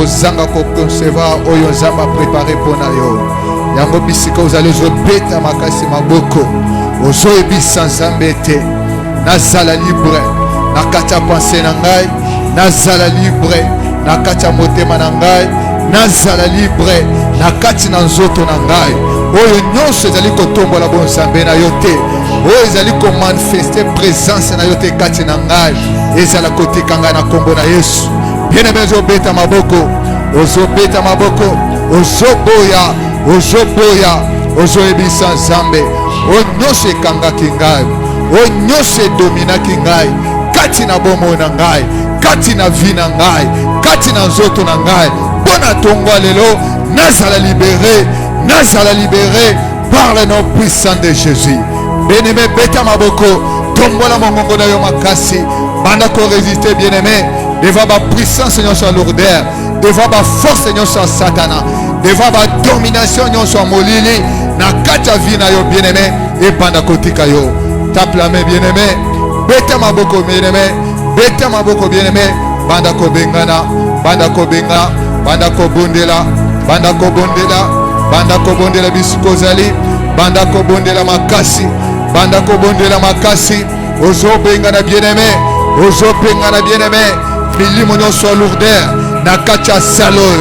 kozanga koconcevoir oyo nzambe préparé pour na yo. Yango bisika ozali ozobeta makasi maboko ozoyebisa nzambe te nazala libre na kati ya pensée na ngai, nazala libre na kati ya motema na ngai, nazala libre na kati na nzoto na ngai. Oyo nyonso ezali kotombola bonzambe na yo te, oyo ezali komanifeste présence na yo te kati na ngai, ezala kotika ngai na kombo na Yesu. Bien-aimé, ozobeta maboko, ozobeta maboko, ozoboya, ozoboya, ozoyebisa nzambe oyo nyonso ekangaki ngai, oyo nyonso edominaki ngai kati na bomoi na ngai, kati na vie na ngai, kati na nzoto na ngai. Mpona tongwa lelo nazala libéré, nazala libéré par le nom puissant de Jésus. Bien-aimé, beta maboko, tombola mongongo na yo makasi, banda ko résister bien-aimé devant ma puissance nyonso ya lourdeur, devant ma force nyonso ya satana, devant ma domination nyonso ya molili na kati ya vie na yo bien-aimé, et banda kotika yo. Tape la main bien-aimé, beta maboko bien-aimé, beta maboko bien-aimé, banda ko bengana, banda ko benga, banda ko bondela, banda ko bondela, banda ko bondela bisiko zali, banda ko bondela makasi, banda ko bondela makasi, ozo bengana bien-aimé, ozo bengana bien-aimé, milimo nyonso ya lourdeur na kati ya salo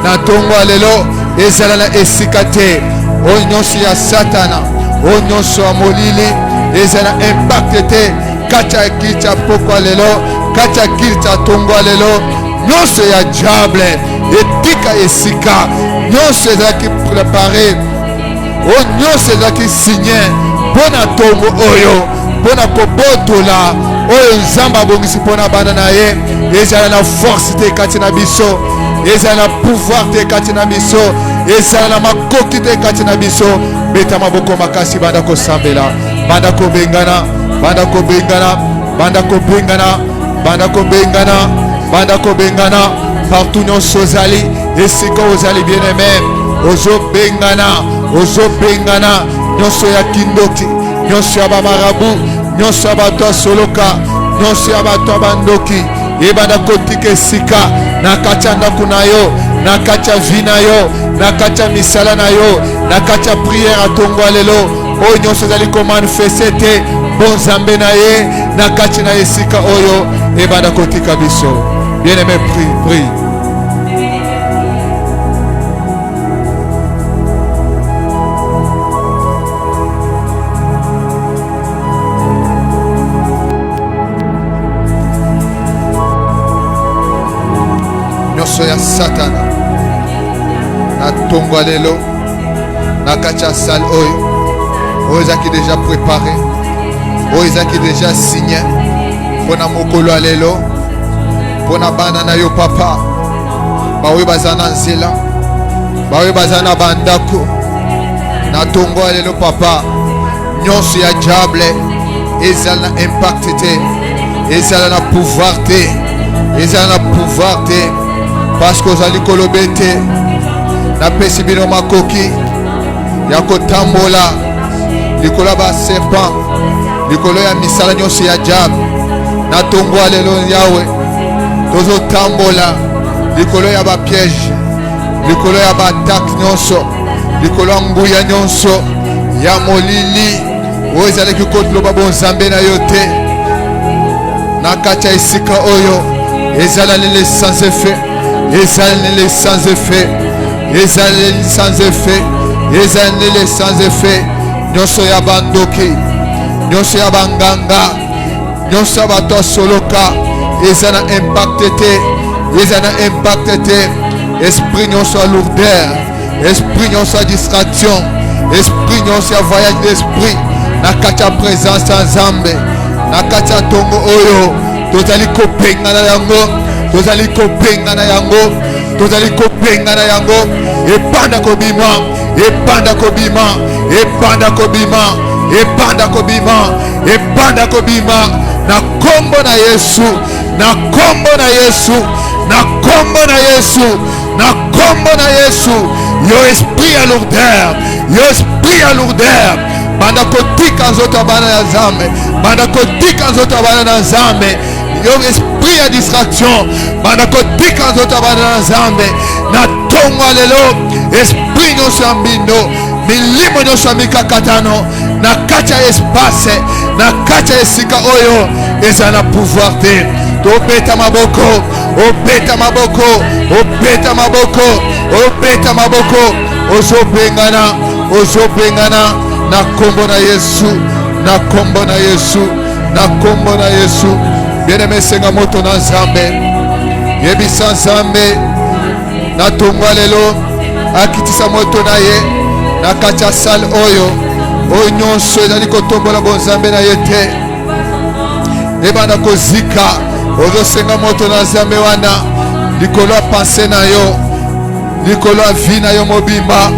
na tongo lelo ezala na esika te, oyo nyonso ya satana, oyo nyonso ya molili ezala impact te kati ya kiti ya pokwa lelo, kati ya kiti ya tongo lelo, nyonso ya diable etika esika, nyonso ezalaki préparé, oyo nyonso ezalaki signé mpona tongo oyo, mpona kobotola oyo nzambe abongisi mpona bana na ye, ezala na force te kati na biso, ezala na pouvoir te kati na biso, ezala na makoki te kati na biso. Beta maboko makasi, banda kosambela, banda kobengana, banda kobengana, banda kobengana, banda kobengana, banda kobengana partout nyonso ozali, esika ozali bien-aimé, ozobengana, ozobengana nyonso ya kindoki, nyonso ya bamarabu, nyonso ya bato ya soloka, nyonso ya bato ya bandoki, ebanda kotika esika na kati ya ndako na yo, na kati ya vi na yo, na kati ya misala na yo, na kati ya priere atongwa lelo, oyo nyonso ezali komanifeste te bonzambe na ye na kati na esika oyo, ebanda kotika biso. Bien-aimé, prie. Nyonso ya satana na tongo lelo na kati ya salle oyo ezaki déjà préparé, oyo ezaki déjà signé mpona mokolo lelo, mpona bana na yo papa baoyo baza na nzela, baoyo baza na bandako na tongo lelo papa. Nyonso ya diable ezala na impact te, ezala na pouvoir te, ezala na pouvoir te, parce que ozali kolobe te napesi bino makoki ya kotambola likolo ya baserpent, likolo ya misala nyonso ya diable. Na tongo lelo yawe tozotambola likolo ya bapiège, likolo ya baatake nyonso, likolo ya nguya nyonso ya molili oyo ezalaki koloba bonzambe na yo te na kati ya esika oyo, ezala lele sans effet, ezala lele sans effet, ezala lele sans effet, ezala lele sans effet. Nyonso ya bandoki, nyonso ya banganga, nyonso ya bato ya soloka ezala impact te, ezala impact te. Esprit nyonso ya lourdeur, esprit nyonso ya distraction, esprit nyonso ya voyage d'esprit na kati ya présence ya Nzambe, na kati ya tongo oyo tozali kobenga na yango, tozali kobenga na yango, tozali kobenga na yango, ebanda kobima, ebanda kobima, ebanda kobima, ebanda kobima, ebanda kobima na kombo na Yesu, na kombo na Yesu, na kombo na Yesu, na kombo na Yesu. Yo esprit ya lourdeur, yo esprit ya lourdeur, banda kotika nzoto bana ya Nzambe, banda kotika nzoto bana na Nzambe. yo esprit ya distraction banda kotika nzoto ya bana na nzambe na tongo lelo esprit nyonso ya mbindo milimo nyonso ya mikakatano na kati ya espace na kati ya esika oyo eza na pouvoir te tobeta maboko obeta maboko obeta maboko obeta maboko ozobengana na kombo na Yesu na kombo na Yesu na kombo na Yesu. Bien-aimé, senga moto na nzambe yebisa nzambe na tongwa lelo akitisa moto na ye na kati ya sale oyo nyonso ezali kotombola bonzambe na ye te ebanda kozika ozosenga moto na nzambe wana likolo ya pense na yo likolo ya vi na yo mobimba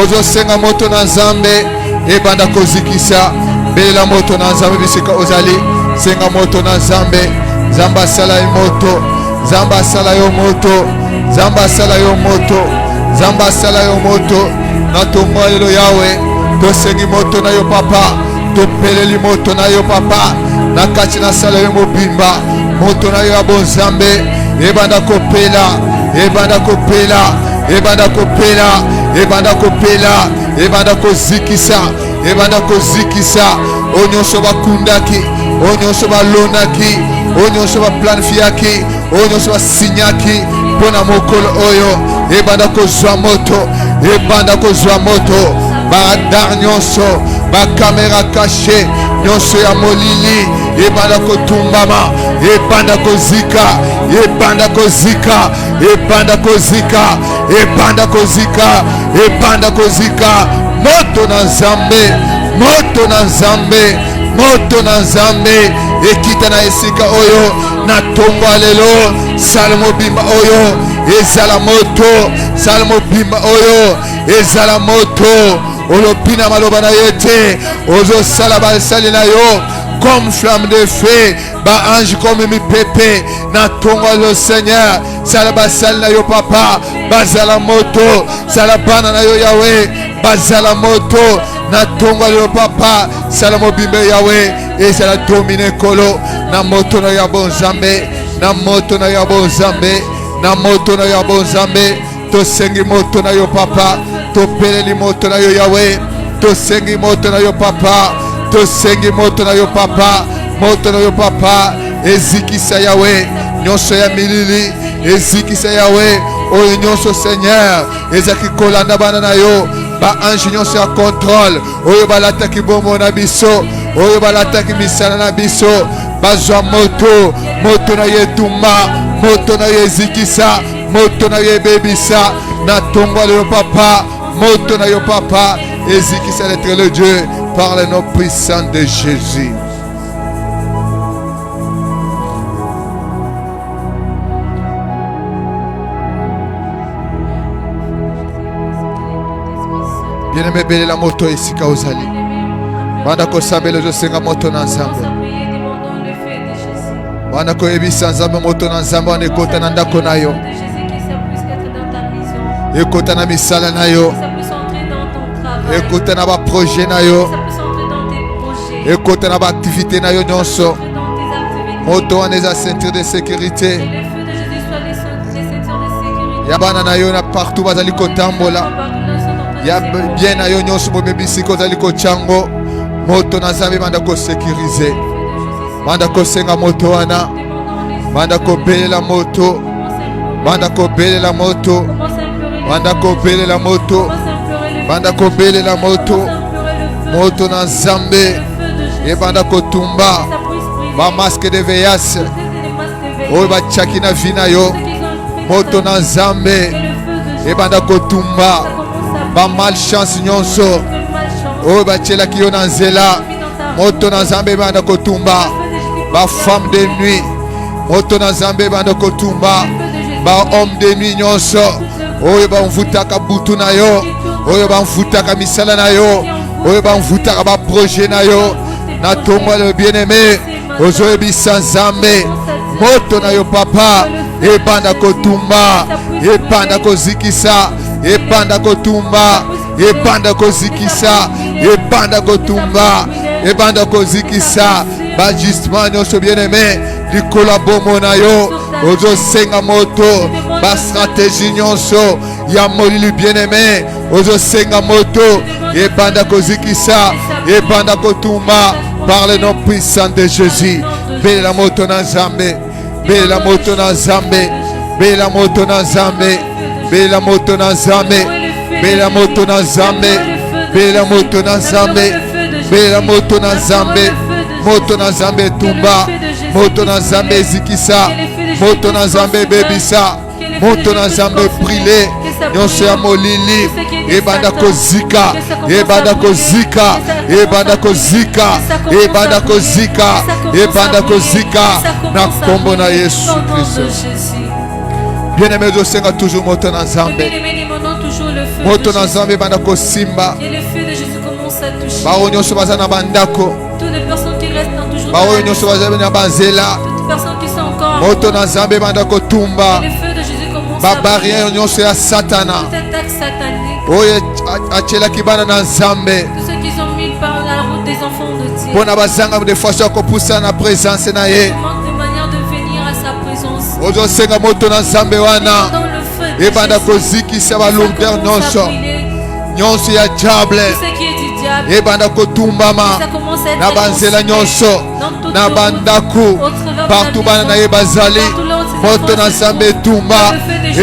ozosenga moto na nzambe ebanda kozikisa belela moto na nzambe bisika ozali senga moto na nzambe nzambe asala yo moto nzambe asala yo moto nzambe asala yo moto nzambe asala yo moto na tongo lelo yawe tosengi moto na yo papa topeleli moto na yo papa na kati na sala yo mobimba moto na yo ya bonzambe ebanda kopela ebanda kopela ebanda kopela ebanda kopela ebanda kozikisa ebanda kozikisa onyonso bakundaki onyonso balonaki onyonso baplanfiaki onyonso basinyaki mpona mokolo oyo ebanda kozwa moto ebanda kozwa moto baradar nyonso bakamera kashe nyonso ya molili ebanda kotumbama ebanda kozika ebanda kozika ebanda kozika ebanda kozika ebanda kozika moto na nzambe moto na nzambe moto na nzambe ekita na esika oyo na tongo lelo sala mobimba oyo ezala moto sala mobimba oyo ezala moto olopina maloba na yete ozosala basali na yo comme flamme de feu ba ange comme mi pepe na tongo le Seigneur sala basali na yo papa bazala moto sala bana na yo Yahweh bazala moto na tongo le papa sala mobimbe Yahweh ezala domine kolo na moto na ya bonzambe na moto na ya bonzambe na moto na ya bonzambe tosengi moto na yo papa topeleli moto na yo Yahweh tosengi moto na yo papa tosengi moto na yo papa moto na yo papa ezikisa Yahweh nyonso ya milili ezikisa Yahweh oyo nyonso Seigneur ezaki kolanda bana na yo ba ange nyonso ya contrôle oyo balataki bombo na biso oyo balataki misala na biso bazwa moto moto na ye tumba moto na ye zikisa moto na ye bebisa na tongo le papa moto na yo papa ezikisa l'être le Dieu par le nom puissant de Jésus. Bien-aimé, belle la moto esika ozali banda kosambela ozosenga moto na nzambe banda koyebisa nzambe moto na nzambe wana ekota na ndako na yo ekota na misala na yo ekota na baprojet na yo ekota na baaktivité na yo nyonso moto wana eza ceinture de sécurité ya bana na yo na partout bazali kotambola ya bien na yo nyonso bomebisika ozali kotyango moto na nzambe banda kosécurize banda kosenga moto wana banda kobelela moto banda kobelela moto banda kobelela moto banda kobelela moto moto na nzambe ebanda kotumba ba masque de veillance oyo batiaki na vi na yo moto na nzambe ebanda kotumba ba malchance nyonso oyo batielaki yo na nzela moto na nzambe ebanda kotumba ba femme de nuit moto na nzambe ebanda kotumba ba homme de nuit nyonso oyo bamvutaka butu na yo oyo bamvutaka misala na yo oyo bamvutaka baprojet na yo na tongo le bien-aimé ozoyebisa nzambe moto na yo papa ebanda kotumba ebanda kozikisa ebanda kotumba ebanda kozikisa ebanda kotumba ebanda kozikisa ba justement nyonso bien-aimé likola bomo na yo ozosenga moto bastratégie nyonso ya molili bien-aimé ozosenga moto ebanda kozikisa ebanda kotumba par le nom puissant de Jésus. Belela moto na Nzambe, belela moto na Nzambe, belela moto na Nzambe, belela moto na Nzambe, belela moto na Nzambe, belela moto na Nzambe, belela moto na Nzambe, moto na Nzambe tumba, moto na Nzambe zikisa, moto na Nzambe bebisa, moto na Nzambe brûlé, nyonso ya molili ebanda kozika, ebanda kozika, ebanda kozika, ebanda kozika, ebanda kozika na kombo na Yesu Kristo. Bien-aimé, osenga toujours moto na Nzambe, moto na Nzambe ebanda kosimba baoyo nyonso baza na bandako, baoyo nyonso baza na banzela, moto na Nzambe ebanda kotumba babarrière nyonso ya Satana oyo atielaki bana na Nzambe mpona bazanga de façon ya kopusa na présence na ye. Ozosenga moto na Nzambe wana ebanda kozikisa balourdeur nyonso ya diable ebanda kotumbama na banzela nyonso na bandaku partout bana na ye bazali. Moto na Nzambe etumba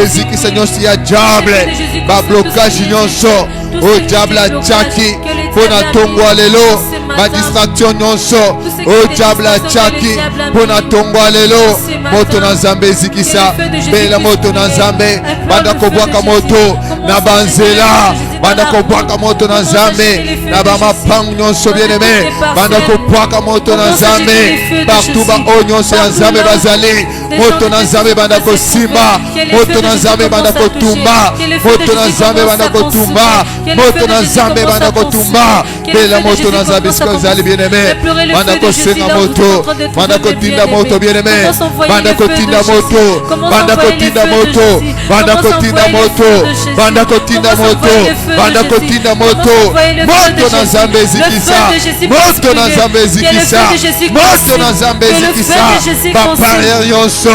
ezikisa nyonso ya diable bablocage nyonso o diable atiaki mpona tongwa lelo badistraction nyonso o diable atiaki mpona tongwa lelo. Moto na Nzambe ezikisa bela moto na Nzambe banda kobwaka moto na banzela, banda kobwaka moto na Nzambe na bamapangu nyonso bien-aimé, banda kobwaka moto na Nzambe partout ba o nyonso ya Nzambe bazali. Moto na Nzambe banda kosimba, moto na Nzambe banda kotumba, moto na Nzambe banda kotumba, moto na Nzambe banda kotumba bela moto na Nzambe skozali bien-aimé, banda kosenga moto, banda kotinda moto bien-aimé, banda kotinda moto, banda kotinda moto, banda kotinda moto, banda kotinda moto, banda kotinda moto, moto na Nzambe ezikisa, moto na Nzambe ezikisa, moto na Nzambe ezikisa babarrière nyonso o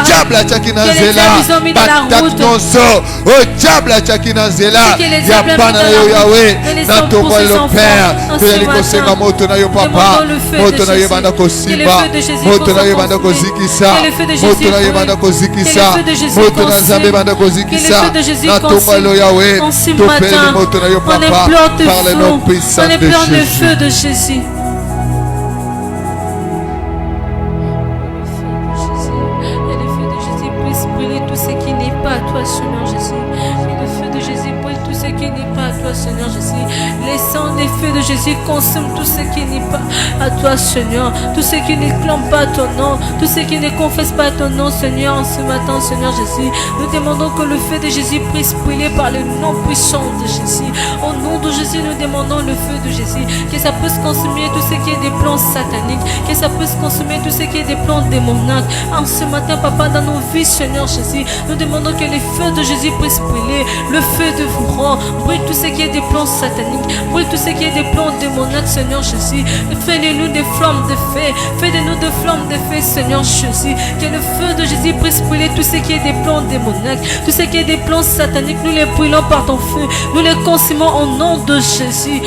diable atiaki na nzela bataki nyonso o diable atiaki na nzela ya bana na yo Yawe na ntongo lelo Père toyali kosenga moto na yo Papa, moto na yo ebanda kosimba, moto na yo ebanda kozikisa, moto na yo ebanda kozikisa, moto na Nzambe ebanda kozikisa na ntongo lelo Yawe topeli moto na yo Papa par le nom puissant de Jésus. Seigneur Jésus, et le feu de Jésus brûle tout ce qui n'est pas à toi, Seigneur Jésus. Les sangs des feux de Jésus consomment tout ce qui n'est pas à toi, Seigneur. Tout ce qui ne clame pas ton nom, tout ce qui ne confesse pas ton nom, Seigneur, en ce matin, Seigneur Jésus. Nous demandons que le feu de Jésus puisse brûler par le nom puissant de Jésus. Au nom de Jésus, nous demandons le feu de Jésus, que ça puisse consumer tout ce qui est des plans sataniques, que ça puisse consumer tout ce qui est des plans démoniaques. En ce matin, Papa, dans nos vies, Seigneur Jésus, nous demandons que les feux de Jésus puisse brûler, le feu de Vouron, brûle tout ce qui est des plans sataniques, brûle tout ce qui est des plans démoniaques, Seigneur Jésus. Fais de nous des flammes de feu, fais de nous des flammes de feu, Seigneur Jésus. Que le feu de Jésus puisse brûler tout ce qui est des plans démoniaques, tout ce qui est des plans sataniques. Nous les brûlons par ton feu, nous les consumons au nom de Jésus.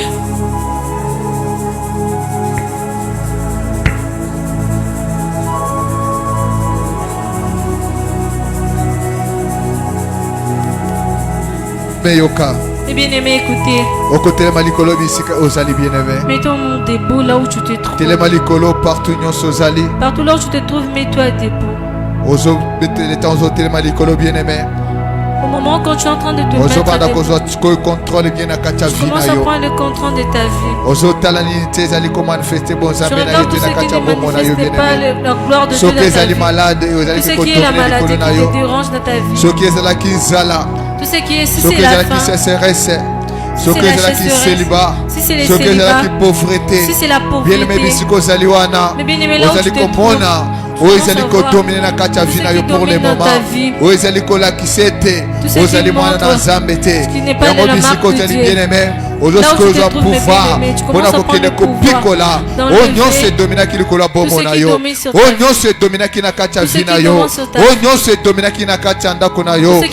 Et bien-aimé, écoutez. Mettons debout là où tu te trouves. Partout là où tu te trouves, mets-toi debout. Au moment quand tu es en train de te mettre debout, tu commences à prendre le contrôle de ta vie. Tu regardes tout ce qui ne manifeste pas la gloire de Dieu dans ta vie. Tout ce qui est la maladie qui te dérange dans ta vie. Tout ce qui est, si c'est la faim, si c'est la célibat, si c'est les célibats, si c'est la pauvreté, mais bien aimé là où tu te trouves, ozali kodominer na kati ya vie na yo pour le moment, ozali kolakisa ete ozali mwana na Nzambe te, yango bisika ozali bien aimé, ozosikoza pouvoir mpona kokende kopikola oyo nyonso edominaki likolo ya bomoi na yo, oyo nyonso edominaki na kati ya vi na yo, oyo nyonso edominaki na kati ya ndako na yo, oyo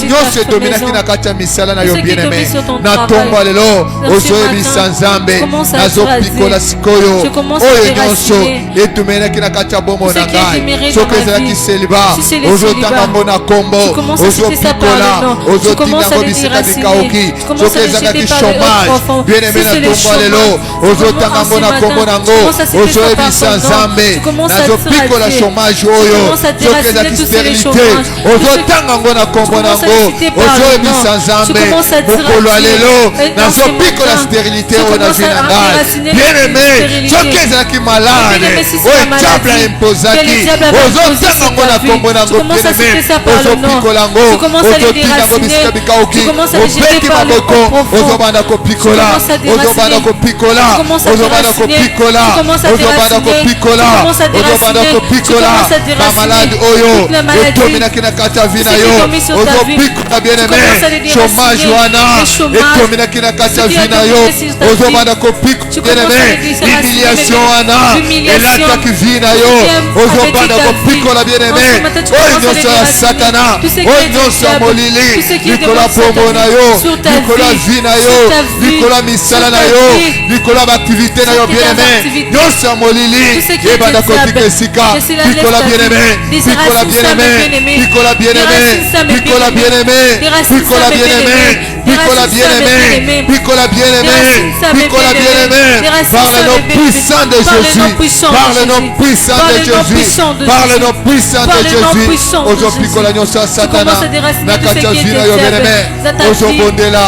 nyonso edominaki na kati ya misala na yo bien-aimé, na ntongo lelo ozoyebisa Nzambe nazopikola sikoyo oyo nyonso edominaki na kati ya bomoi na ngai, soki ezalaki seliba ozotanga yango na kombo, ozopikola ozotinga yango bisika bikauki, soki ezalaki chômage bien-aimé na ntongo lelo ozotanga yango na kombo nango, ozoyebisa Nzambe nazopikola chômage oyo, soki ezalaki stérilité ozotanga yango na kombo nango, ozoyebisa Nzambe mokolo ya lelo nazopikola stérilité oyo na vi na ngai bien-aimé, soki ezalaki malade oyo diable aimpozaki ozotanga yango na kombo nango bien-aimé, ozopikola yango, ozotinga yango bisika bikauki, obeti maboko ozobanda kopikola, ozobanda kopikola, ozobanda kopikola, ozobanda kopikola, ozobanda kopikola bamaladi oyo etominaki na kati ya vi na yo, ozopikola bien-aimé, chômage wana etominaki na kati ya vi na yo, ozobanda kopikola bien-aimé, humiliation wana elataki vi na yo, ozobanda kopikola bien-aimé, oyo nyonso ya satana, oyo nyonso ya molili likolo ya pombo na yo, likolo ya vi na yo, likolo ya misala na yo, likolo ya baaktivité na yo bien-aimé, nyonso ya molili ebanda kotika esika, pikola bien-aimé, pikola bien-aimé, pikola bien-aimé, pikola bien-aimé, pikola bien-aimé, pikola bien-aimé, pikola bien-aimé, pikola bien-aimé, par le nom puissant de Jésus, par le nom puissant de Jésus, par le nom puissant de Jésus, ozopikola nyonso ya satana na kati ya vi na yo bien-aimé, ozobondela,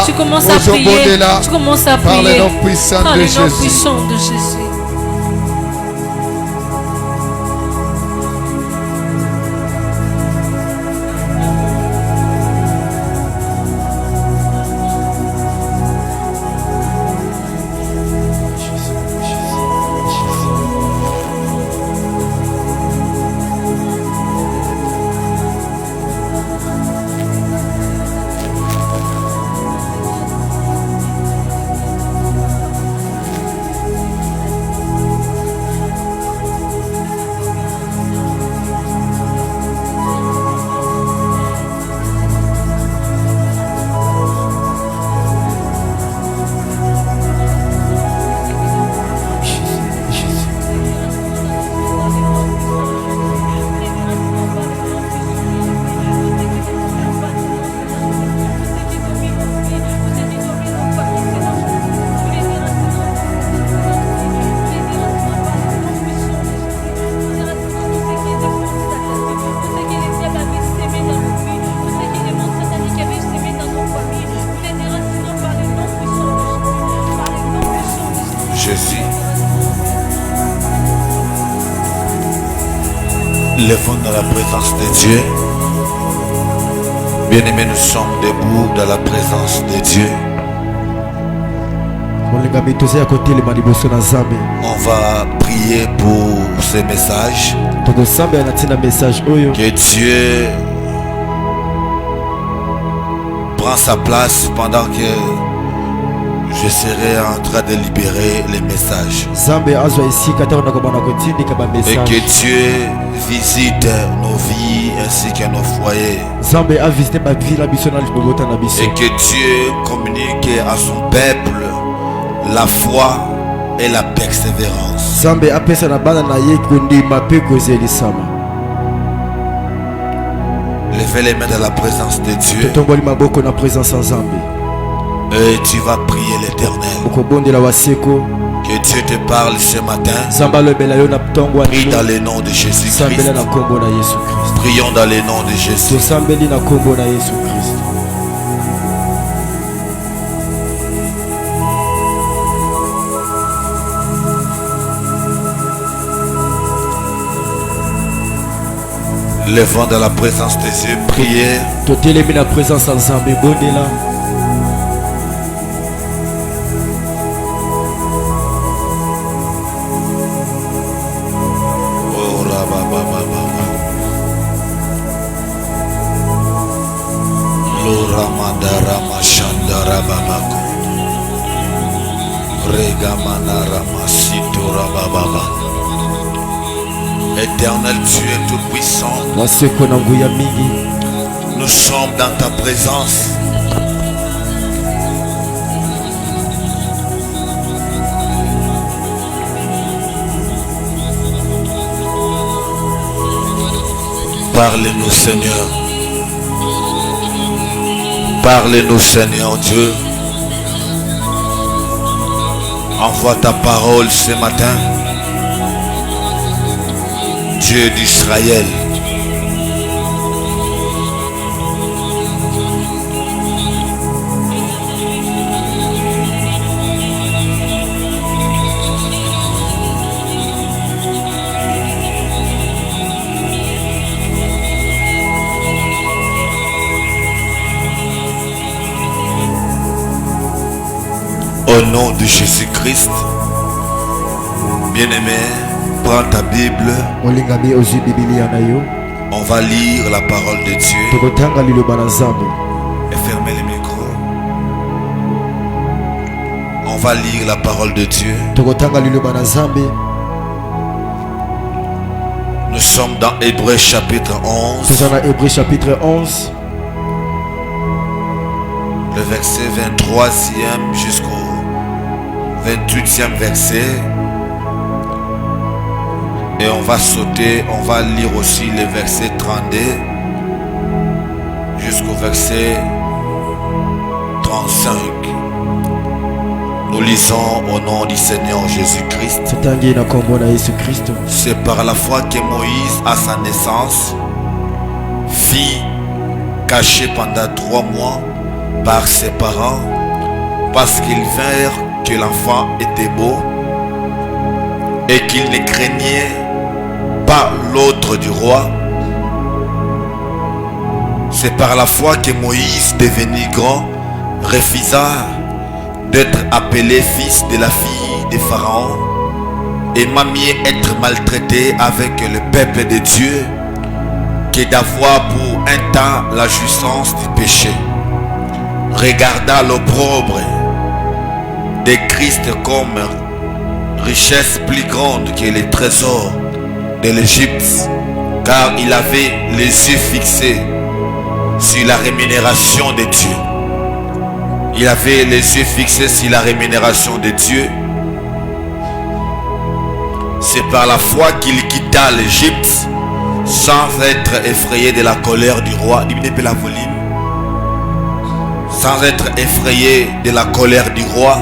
ozobondela par le nom puissant de Jésus. Lèvons dans la présence de Dieu. Bien-aimés, nous sommes debout dans la présence de Dieu. On va prier pour ces messages. Que Dieu prend sa place pendant que je serai en train de libérer les messages. Et que Dieu visite nos vies ainsi que nos foyers. Et que Dieu communique à son peuple la foi et la persévérance. Levez les mains dans la présence de Dieu. Et tu vas prier l'Éternel. Que Dieu te parle ce matin. Prie dans le nom de Jésus-Christ. Prions dans le nom de Jésus. Levons dans la présence de Dieu. Priez. Éternel, tu es tout puissant. Nous sommes dans ta présence. Parlez-nous, Seigneur. Parlez-nous, Seigneur Dieu. Envoie ta parole ce matin. Dieu d'Israël. Au nom de Jésus-Christ, bien-aimé, prends ta Bible. On va lire la parole de Dieu. Et fermez les micros. On va lire la parole de Dieu. Nous sommes dans Hébreux chapitre 11. Le verset 23e jusqu'au 28e verset. Et on va sauter, on va lire aussi le verset 32 jusqu'au verset 35. Nous lisons au nom du Seigneur Jésus-Christ. C'est par la foi que Moïse, à sa naissance, fut caché pendant 3 mois par ses parents, parce qu'ils virent que l'enfant était beau et qu'il ne craignait pas l'autre du roi. C'est par la foi que Moïse, devenu grand, refusa d'être appelé fils de la fille de Pharaon et m'a mieux être maltraité avec le peuple de Dieu que d'avoir pour un temps la jouissance du péché. Regarda l'opprobre de Christ comme richesse plus grande que les trésors de l'Égypte, car il avait les yeux fixés sur la rémunération de Dieu. Il avait les yeux fixés sur la rémunération de Dieu. C'est par la foi qu'il quitta l'Égypte sans être effrayé de la colère du roi. Diminuez la volume. Sans être effrayé de la colère du roi.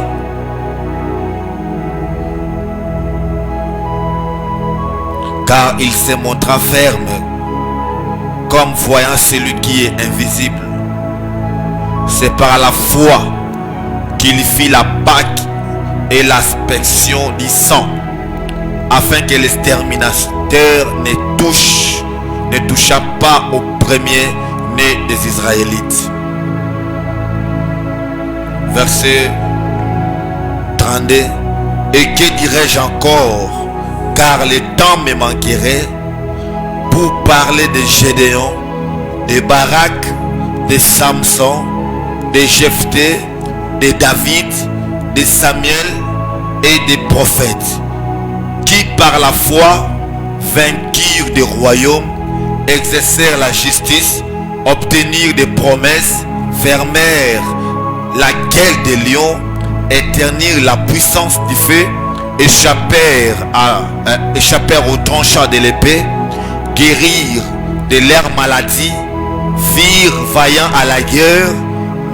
Car il se montra ferme, comme voyant celui qui est invisible. C'est par la foi qu'il fit la Pâque et l'inspection du sang, afin que l'exterminateur ne toucha pas au premier-né des Israélites. Verset 32. Et que dirais-je encore, car le temps me manquerait pour parler de Gédéon, de Barak, de Samson, de Jephthé, de David, de Samuel et des prophètes, qui par la foi vainquirent des royaumes, exercèrent la justice, obtenirent des promesses, fermèrent la gueule des lions, éternirent la puissance du feu, échappèrent au tranchant de l'épée, guérirent de leurs maladies, firent vaillant à la guerre,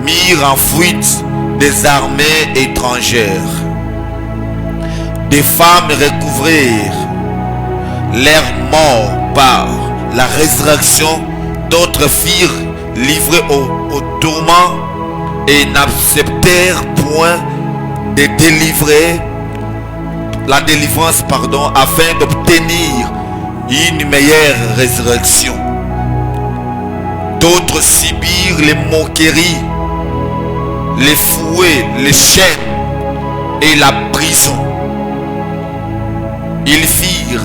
mirent en fuite des armées étrangères. Des femmes recouvrèrent leur mort par la résurrection, d'autres furent livrés au tourment et n'acceptèrent point de délivrer la délivrance, afin d'obtenir une meilleure résurrection. D'autres subirent les moqueries, les fouets, les chaînes et la prison. Ils firent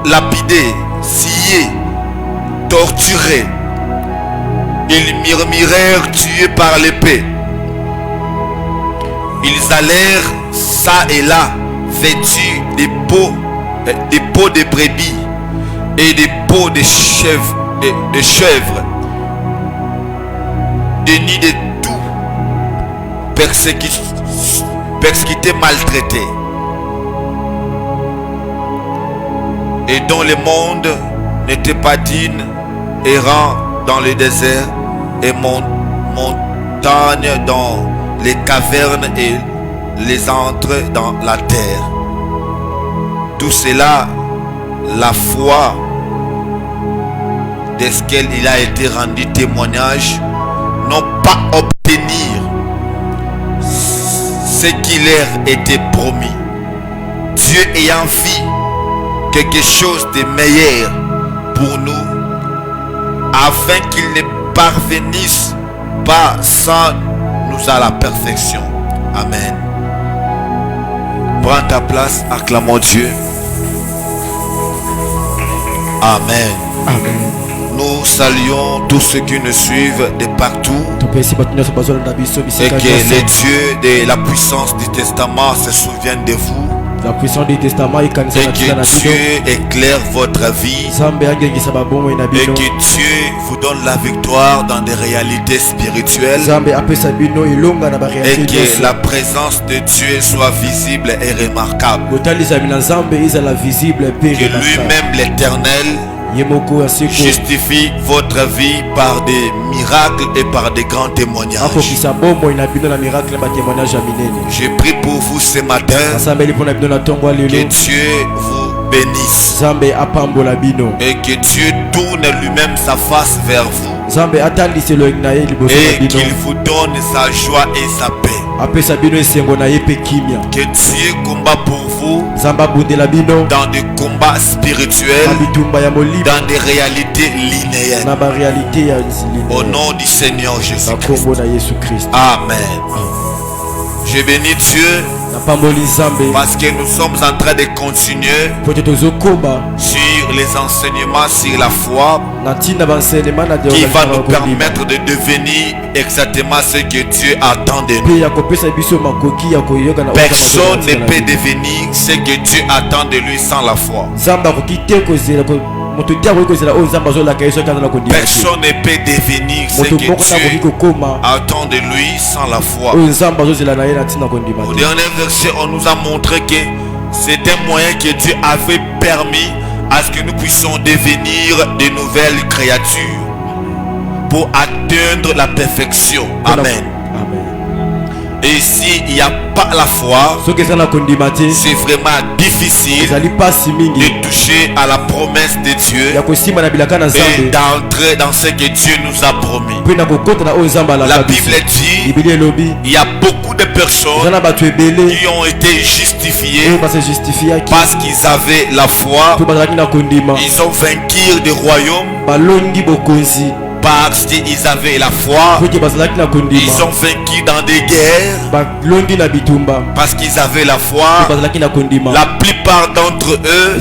lapider, scier, torturer. Ils murmurèrent, tués par l'épée. Ils allèrent ça et là, vêtus des peaux de brebis et des peaux de chèvres, des nids de tout, persécutés, maltraités, et dont le monde n'était pas digne, errant dans le désert et montagne dans les cavernes et les entrées dans la terre. Tout cela, la foi desquels il a été rendu témoignage, n'ont pas obtenir ce qui leur était promis. Dieu ayant vu quelque chose de meilleur pour nous, afin qu'ils ne parvenissent pas sans nous à la perfection. Amen. Prends ta place, acclamons Dieu. Amen. Amen. Nous saluons tous ceux qui nous suivent de partout, et que les dieux de la puissance du testament se souviennent de vous, la puissance du testament, et que Dieu éclaire votre vie, et que Dieu vous donne la victoire dans des réalités spirituelles, et que la présence de Dieu soit visible et remarquable, que lui-même l'éternel justifie votre vie par des miracles et par des grands témoignages. Je prie pour vous ce matin, que Dieu vous bénisse et que Dieu tourne lui-même sa face vers vous et qu'il vous donne sa joie et sa paix. Que Dieu combat pour vous dans des combats spirituels, dans des réalités linéaires. Au nom du Seigneur Jésus-Christ. Amen. Je bénis Dieu parce que nous sommes en train de continuer sur les enseignements sur la foi qui va nous permettre de devenir exactement ce que Dieu attend de nous. Personne ne peut devenir ce que Dieu attend de lui sans la foi. Personne ne peut devenir ce que Dieu attend de lui sans la foi. Au dernier verset, on nous a montré que c'est un moyen que Dieu avait permis à ce que nous puissions devenir de nouvelles créatures pour atteindre la perfection. Amen. Et s'il n'y a pas la foi, c'est vraiment difficile de toucher à la promesse de Dieu et d'entrer dans ce que Dieu nous a promis. La Bible dit il y a beaucoup de personnes qui ont été justifiées parce qu'ils avaient la foi. Ils ont vaincu des royaumes parce qu'ils avaient la foi. Ils ont vaincu dans des guerres parce qu'ils avaient la foi. La plupart d'entre eux,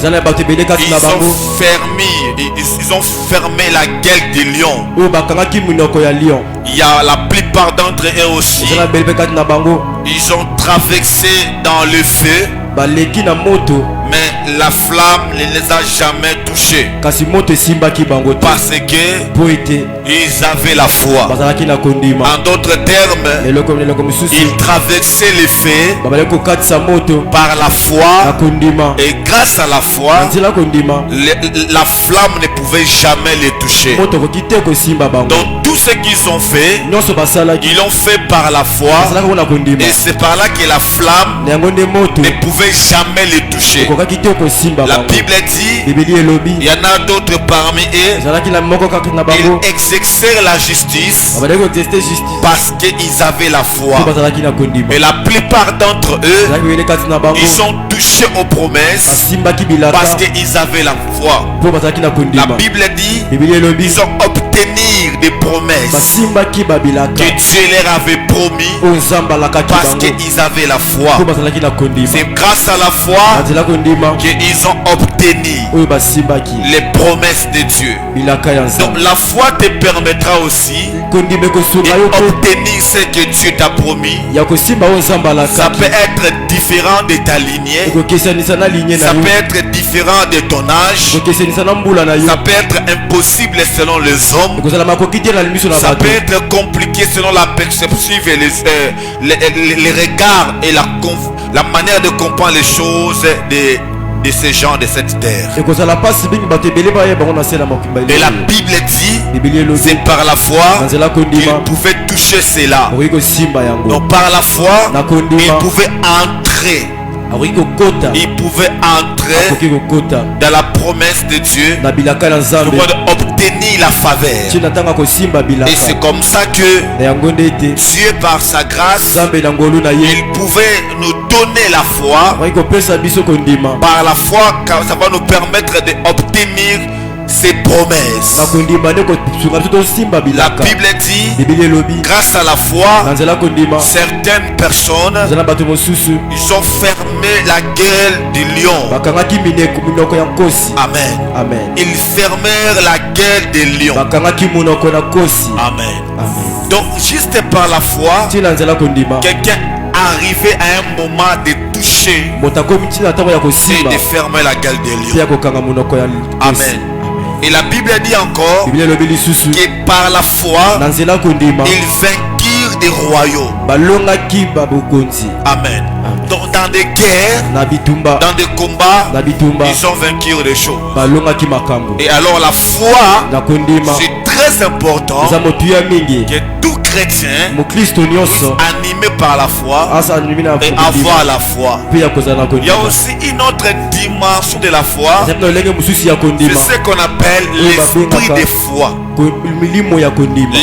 ils ont fermé la gueule des lions. Il y a la plupart d'entre eux aussi, ils ont traversé dans le feu, mais la flamme ne les a jamais touchés parce qu'ils avaient la foi. En d'autres termes, ils traversaient le feu par la foi, et grâce à la foi, la flamme ne pouvait jamais les toucher. Donc tout ce qu'ils ont fait, ils l'ont fait par la foi, et c'est par là que la flamme ne pouvait jamais les toucher. La Bible dit, il y en a d'autres parmi eux, ils exercèrent la justice parce qu'ils avaient la foi. Et la plupart d'entre eux, ils ont touché accrochés aux promesses parce qu'ils avaient la foi. La Bible dit ils ont obtenu des promesses que Dieu leur avait promis parce qu'ils avaient la foi. C'est grâce à la foi qu'ils ont obtenu les promesses de Dieu. Donc la foi te permettra aussi d'obtenir ce que Dieu t'a promis. Ça peut être différent de ta lignée, ça peut être différent de ton âge, ça peut être impossible selon les hommes, ça peut être compliqué selon la perception et les regards et la manière de comprendre les choses de ces gens de cette terre. Et la Bible dit c'est par la foi qu'ils pouvaient toucher cela. Donc par la foi ils pouvaient entrer. Il pouvait entrer dans la promesse de Dieu pour obtenir la faveur. Et c'est comme ça que Dieu, par sa grâce, il pouvait nous donner la foi. Par la foi, ça va nous permettre d'obtenir ses promesses. La Bible dit grâce à la foi certaines personnes ils ont fermé la gueule du lion. Amen. Ils fermèrent la gueule des lions. Amen. Donc juste par la foi quelqu'un arrivé à un moment de toucher et de fermer la gueule des lions. Amen. Et la Bible dit encore que par la foi ils vainquirent des royaumes. Amen. Donc dans des guerres, dans des combats, ils ont vaincu des choses. Et alors la foi, c'est très important que tout chrétien animé par la foi et avoir la foi. Il y a aussi une autre dimension de la foi, c'est ce qu'on appelle l'esprit de foi.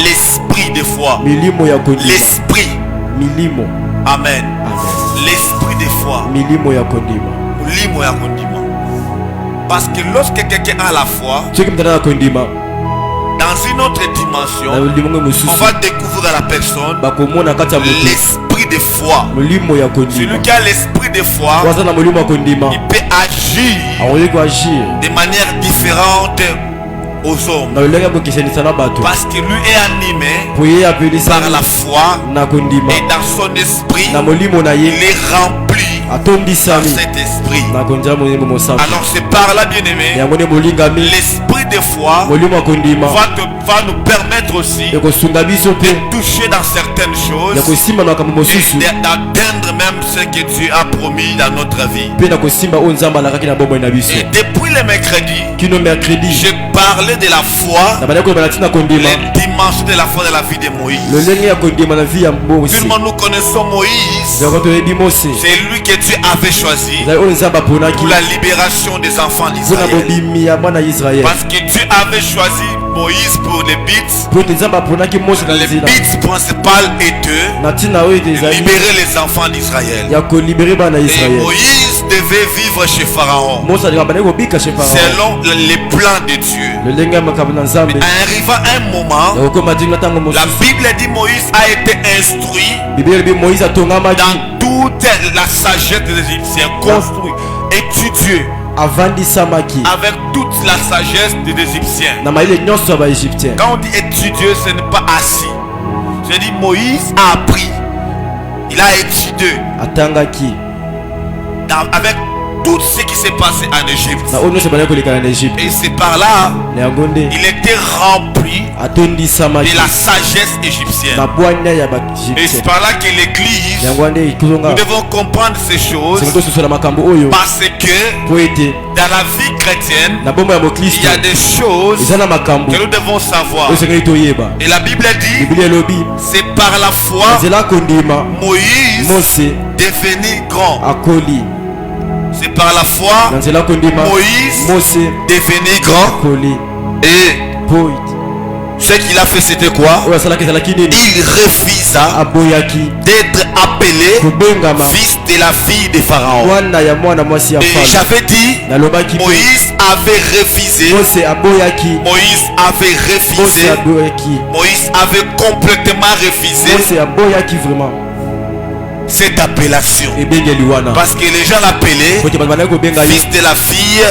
L'esprit de foi. L'esprit. Amen. L'esprit de foi. Parce que lorsque quelqu'un a la foi, dans une autre dimension, on va découvrir à la personne l'esprit de foi. Celui qui a l'esprit de foi, il peut agir de manière différente aux hommes, parce que lui est animé par la foi et dans son esprit il est rempli par cet esprit. Alors c'est par là, bien aimé, l'esprit de foi va nous permettre aussi de toucher dans certaines choses et d'atteindre même ce que Dieu a promis dans notre vie. Et depuis le mercredi, j'ai parlé de la foi, les dimensions de la foi de la vie de Moïse. Tout le monde, nous connaissons Moïse. C'est lui que Dieu avait choisi pour la libération des enfants d'Israël. Parce que Dieu avait choisi Moïse pour les buts principales étaient de libérer les enfants d'Israël. Et Moïse devait vivre chez Pharaon selon les plans de Dieu. Mais arriva un moment, la Bible dit Moïse a été instruit dans toute la sagesse des Égyptiens, construit, étudié avec toute la sagesse des Égyptiens. Quand on dit étudier, ce n'est pas assis. Je dis Moïse a appris, il a étudié avec tout ce qui s'est passé en Égypte. Et c'est par là il était rempli de la sagesse égyptienne. Et c'est par là que l'église, nous devons comprendre ces choses, parce que dans la vie chrétienne il y a des choses que nous devons savoir. Et la Bible dit c'est par la foi Moïse devenu grand. C'est par la foi Moïse devenu grand. Et ce qu'il a fait, c'était quoi? Il refusa d'être appelé fils de la fille de Pharaon. Et j'avais dit, Moïse avait refusé. Moïse avait refusé. Moïse avait complètement refusé cette appellation. Parce que les gens l'appelaient fils de la fille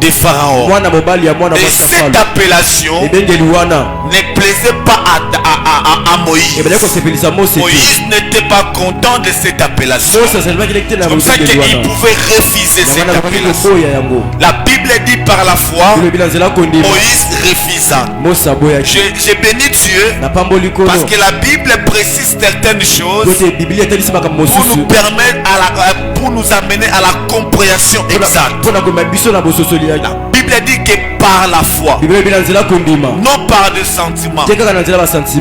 de Pharaon. Et cette appellation ne plaisait pas à Moïse. Moïse n'était pas content de cette appellation. C'est comme ça qu'il pouvait refuser cette appellation. La Bible dit par la foi, Moïse refusa. J'ai béni Dieu parce que la Bible précise certaines choses pour nous permettre pour nous amener à la compréhension exacte. La Bible dit que par la foi, non par des sentiments,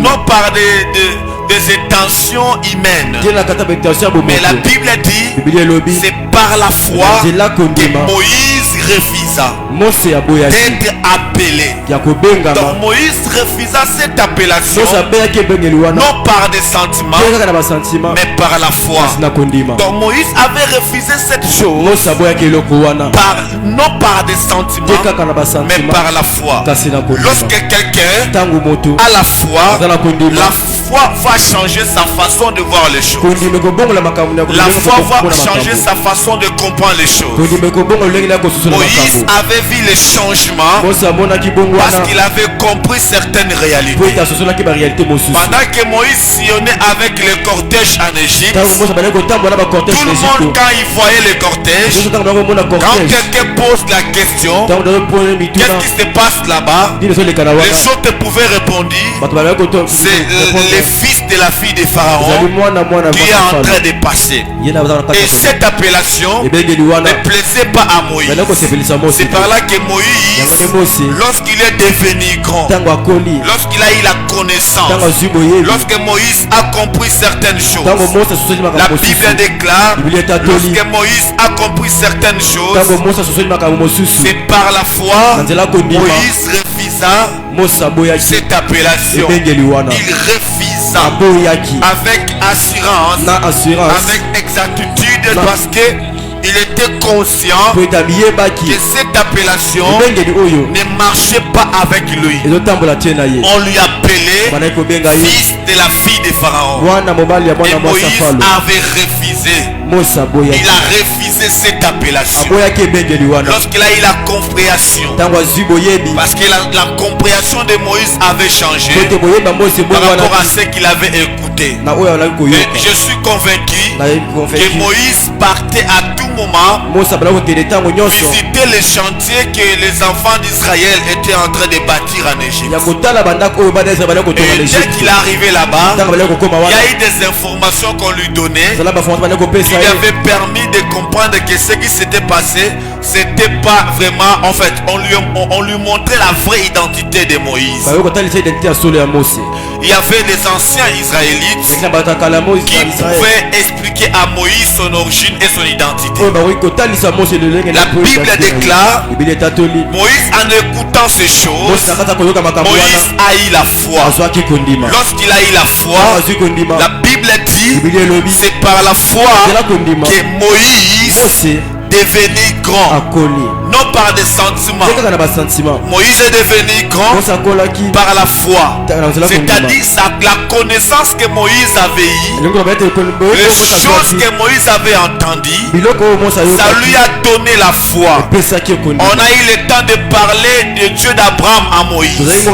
non par des intentions humaines, mais la Bible dit c'est par la foi que Moïse refusa d'être appelé. Donc Moïse refusa cette appellation non par des sentiments mais par la foi. Donc Moïse avait refusé cette chose non par des sentiments mais par la foi. Lorsque quelqu'un a la foi va changer sa façon de voir les choses. La foi va changer sa façon de comprendre les choses. Moïse avait vu les changements parce qu'il avait compris certaines réalités. Pendant que Moïse sillonnait avec le cortège en Égypte, tout le monde quand il voyait le cortège, quand quelqu'un pose la question, qu'est-ce qui se passe là-bas, les autres pouvaient répondre, c'est le fils de la fille de Pharaon qui est en train de passer. Et cette appellation ne plaisait pas à Moïse. C'est par là que Moïse, lorsqu'il est devenu grand, lorsqu'il a eu la connaissance, lorsque Moïse a compris certaines choses, la Bible déclare, lorsque Moïse a compris certaines choses, c'est par la foi Moïse refusa cette appellation. Il refusa avec assurance, avec exactitude, parce que il était conscient que cette appellation ne marchait pas avec lui. On lui appelait fils de la fille de Pharaon. Et Moïse avait refusé. Il a refusé cette appellation. Lorsqu'il a eu la compréhension, parce que la compréhension de Moïse avait changé par rapport à ce qu'il avait écouté. Mais je suis convaincu que Moïse partait à tout moment visiter les chantiers que les enfants d'Israël étaient en train de bâtir en Égypte. Et dès qu'il est arrivé là-bas, il y a eu des informations qu'on lui donnait qui lui avaient permis de comprendre que ce qui s'était passé, c'était pas vraiment, en fait, on lui montrait la vraie identité de Moïse. Il y avait des anciens Israélites qui pouvaient expliquer à Moïse son origine et son identité. La Bible déclare, Moïse en écoutant ces choses, Moïse a eu la foi. Lorsqu'il a eu la foi, la Bible dit, c'est par la foi que Moïse devenu grand, non par des sentiments. Moïse est devenu grand par la foi, c'est-à-dire la connaissance que Moïse avait eue, les choses que Moïse avait entendues, ça lui a donné la foi. On a eu le temps de parler de Dieu d'Abraham à Moïse. On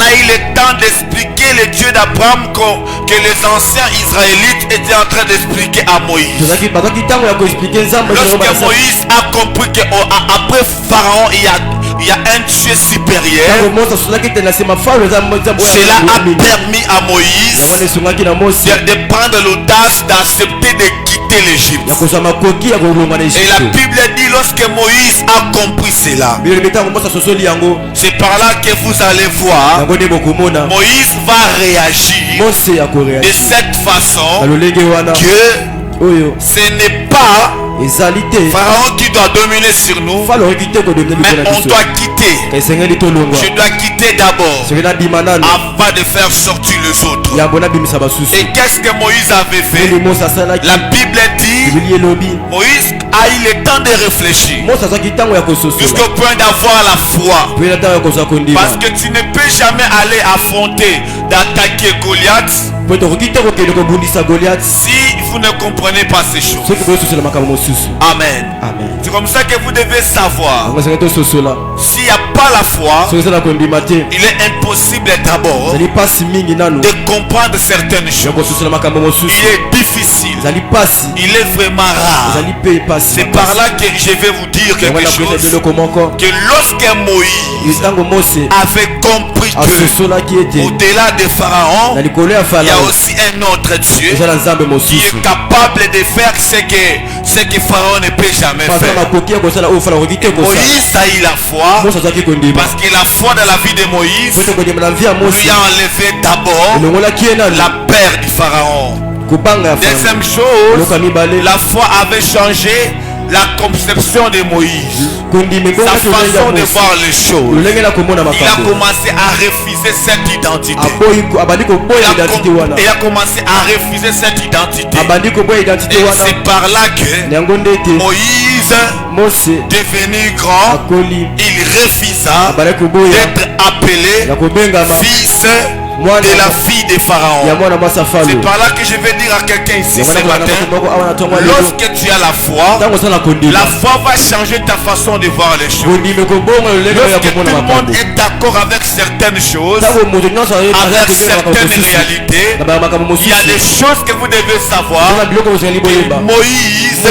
a eu le temps d'expliquer le Dieu d'Abraham que les anciens Israélites étaient en train d'expliquer à Moïse. Lorsque Moïse a compris qu'après Pharaon il y a un Dieu supérieur, cela a permis à Moïse de prendre l'audace d'accepter de quitter l'Égypte. Et la Bible dit, lorsque Moïse a compris cela, c'est par là que vous allez voir Moïse va réagir de cette façon que ce n'est pas Pharaon qui doit dominer sur nous, mais on doit quitter. Je dois quitter d'abord avant de faire sortir les autres. Et qu'est-ce que Moïse avait fait? La Bible dit Moïse a eu le temps de réfléchir jusqu'au point d'avoir la foi, parce que tu ne peux jamais aller affronter, d'attaquer Goliath si vous ne comprenez pas ces choses. Amen. C'est comme ça que vous devez savoir, s'il n'y a pas la foi, il est impossible d'abord de comprendre certaines choses. Il est difficile, il est vraiment rare. C'est par là que je vais vous dire quelque chose, que lorsque Moïse avait compris que au-delà de Pharaon, il y a aussi un autre Dieu qui est capable de faire ce que Pharaon ne peut jamais faire. Moïse a eu la foi, parce que la foi dans la vie de Moïse lui a enlevé d'abord la peur du Pharaon. Deuxième chose, la foi avait changé la conception de Moïse, sa façon de voir les choses. Il a commencé à refuser cette identité. Il a commencé à refuser cette identité. Et c'est par là que Moïse, devenu grand, il refusa d'être appelé fils de la fille de Pharaon. C'est par là que je vais dire à quelqu'un ici ce matin, lorsque tu as la foi va changer ta façon de voir les choses. Lorsque tout le monde est d'accord avec certaines choses, avec certaines réalités, il y a des choses que vous devez savoir. Moïse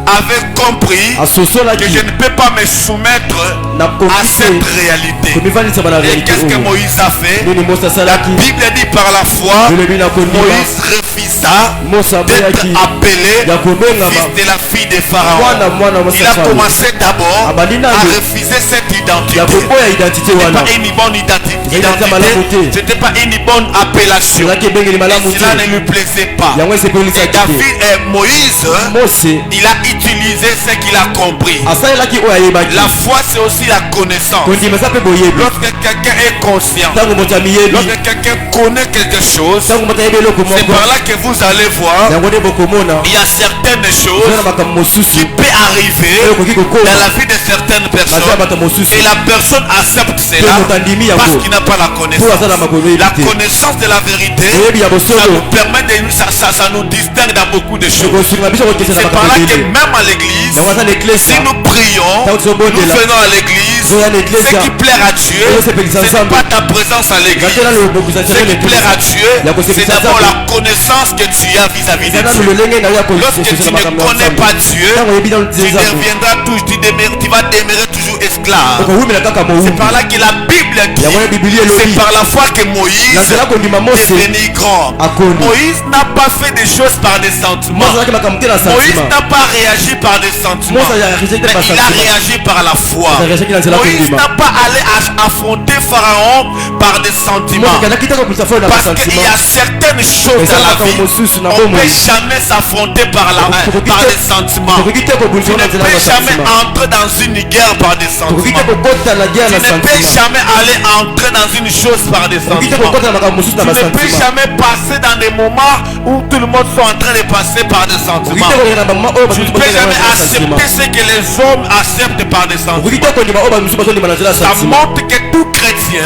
avait compris que je ne peux pas me soumettre à cette réalité. Et qu'est-ce que Moïse a fait? La Bible dit par la foi, Moïse refusa d'être appelé fils de la fille de Pharaon. Il a commencé d'abord à refuser cette identité. Ce n'était pas une bonne identité, ce n'était pas une bonne appellation. Et cela ne lui plaisait pas. Et Moïse, il a utilisé ce qu'il a compris. La foi, c'est aussi la connaissance. Lorsque quelqu'un est conscient, lorsque quelqu'un connaît quelque chose, c'est par là que vous allez voir, il y a certaines choses qui peuvent arriver dans la vie de certaines personnes, et la personne accepte cela parce qu'il n'a pas la connaissance. La connaissance de la vérité, ça nous permet ça nous distingue dans beaucoup de choses. C'est par là que même à l'église, si nous prions, nous venons à l'église, ce qui plaît à Dieu, ce n'est pas ta présence à l'église. Ce qui plaît à Dieu, c'est d'abord la connaissance que tu as vis-à-vis de Dieu. Lorsque tu ne connais pas Dieu, tu vas demeurer toujours esclave. C'est par là que la Bible dit, c'est par la foi que Moïse est devenu grand. Moïse n'a pas fait des choses par des sentiments. Moïse n'a pas réagi par des sentiments, mais il a réagi par la foi. Moïse n'a pas allé affronter Pharaon par des sentiments, parce qu'il y a certaines choses dans la vie, on ne peut jamais s'affronter par des sentiments. Tu ne peux jamais entrer dans une guerre par des sentiments. Tu ne peux jamais aller entrer dans une chose par des sentiments. Tu ne peux jamais passer dans des moments où tout le monde sont en train de passer par des sentiments. Tu ne peux jamais accepter ce que les hommes acceptent par des sentiments. Ça montre que tout chrétien,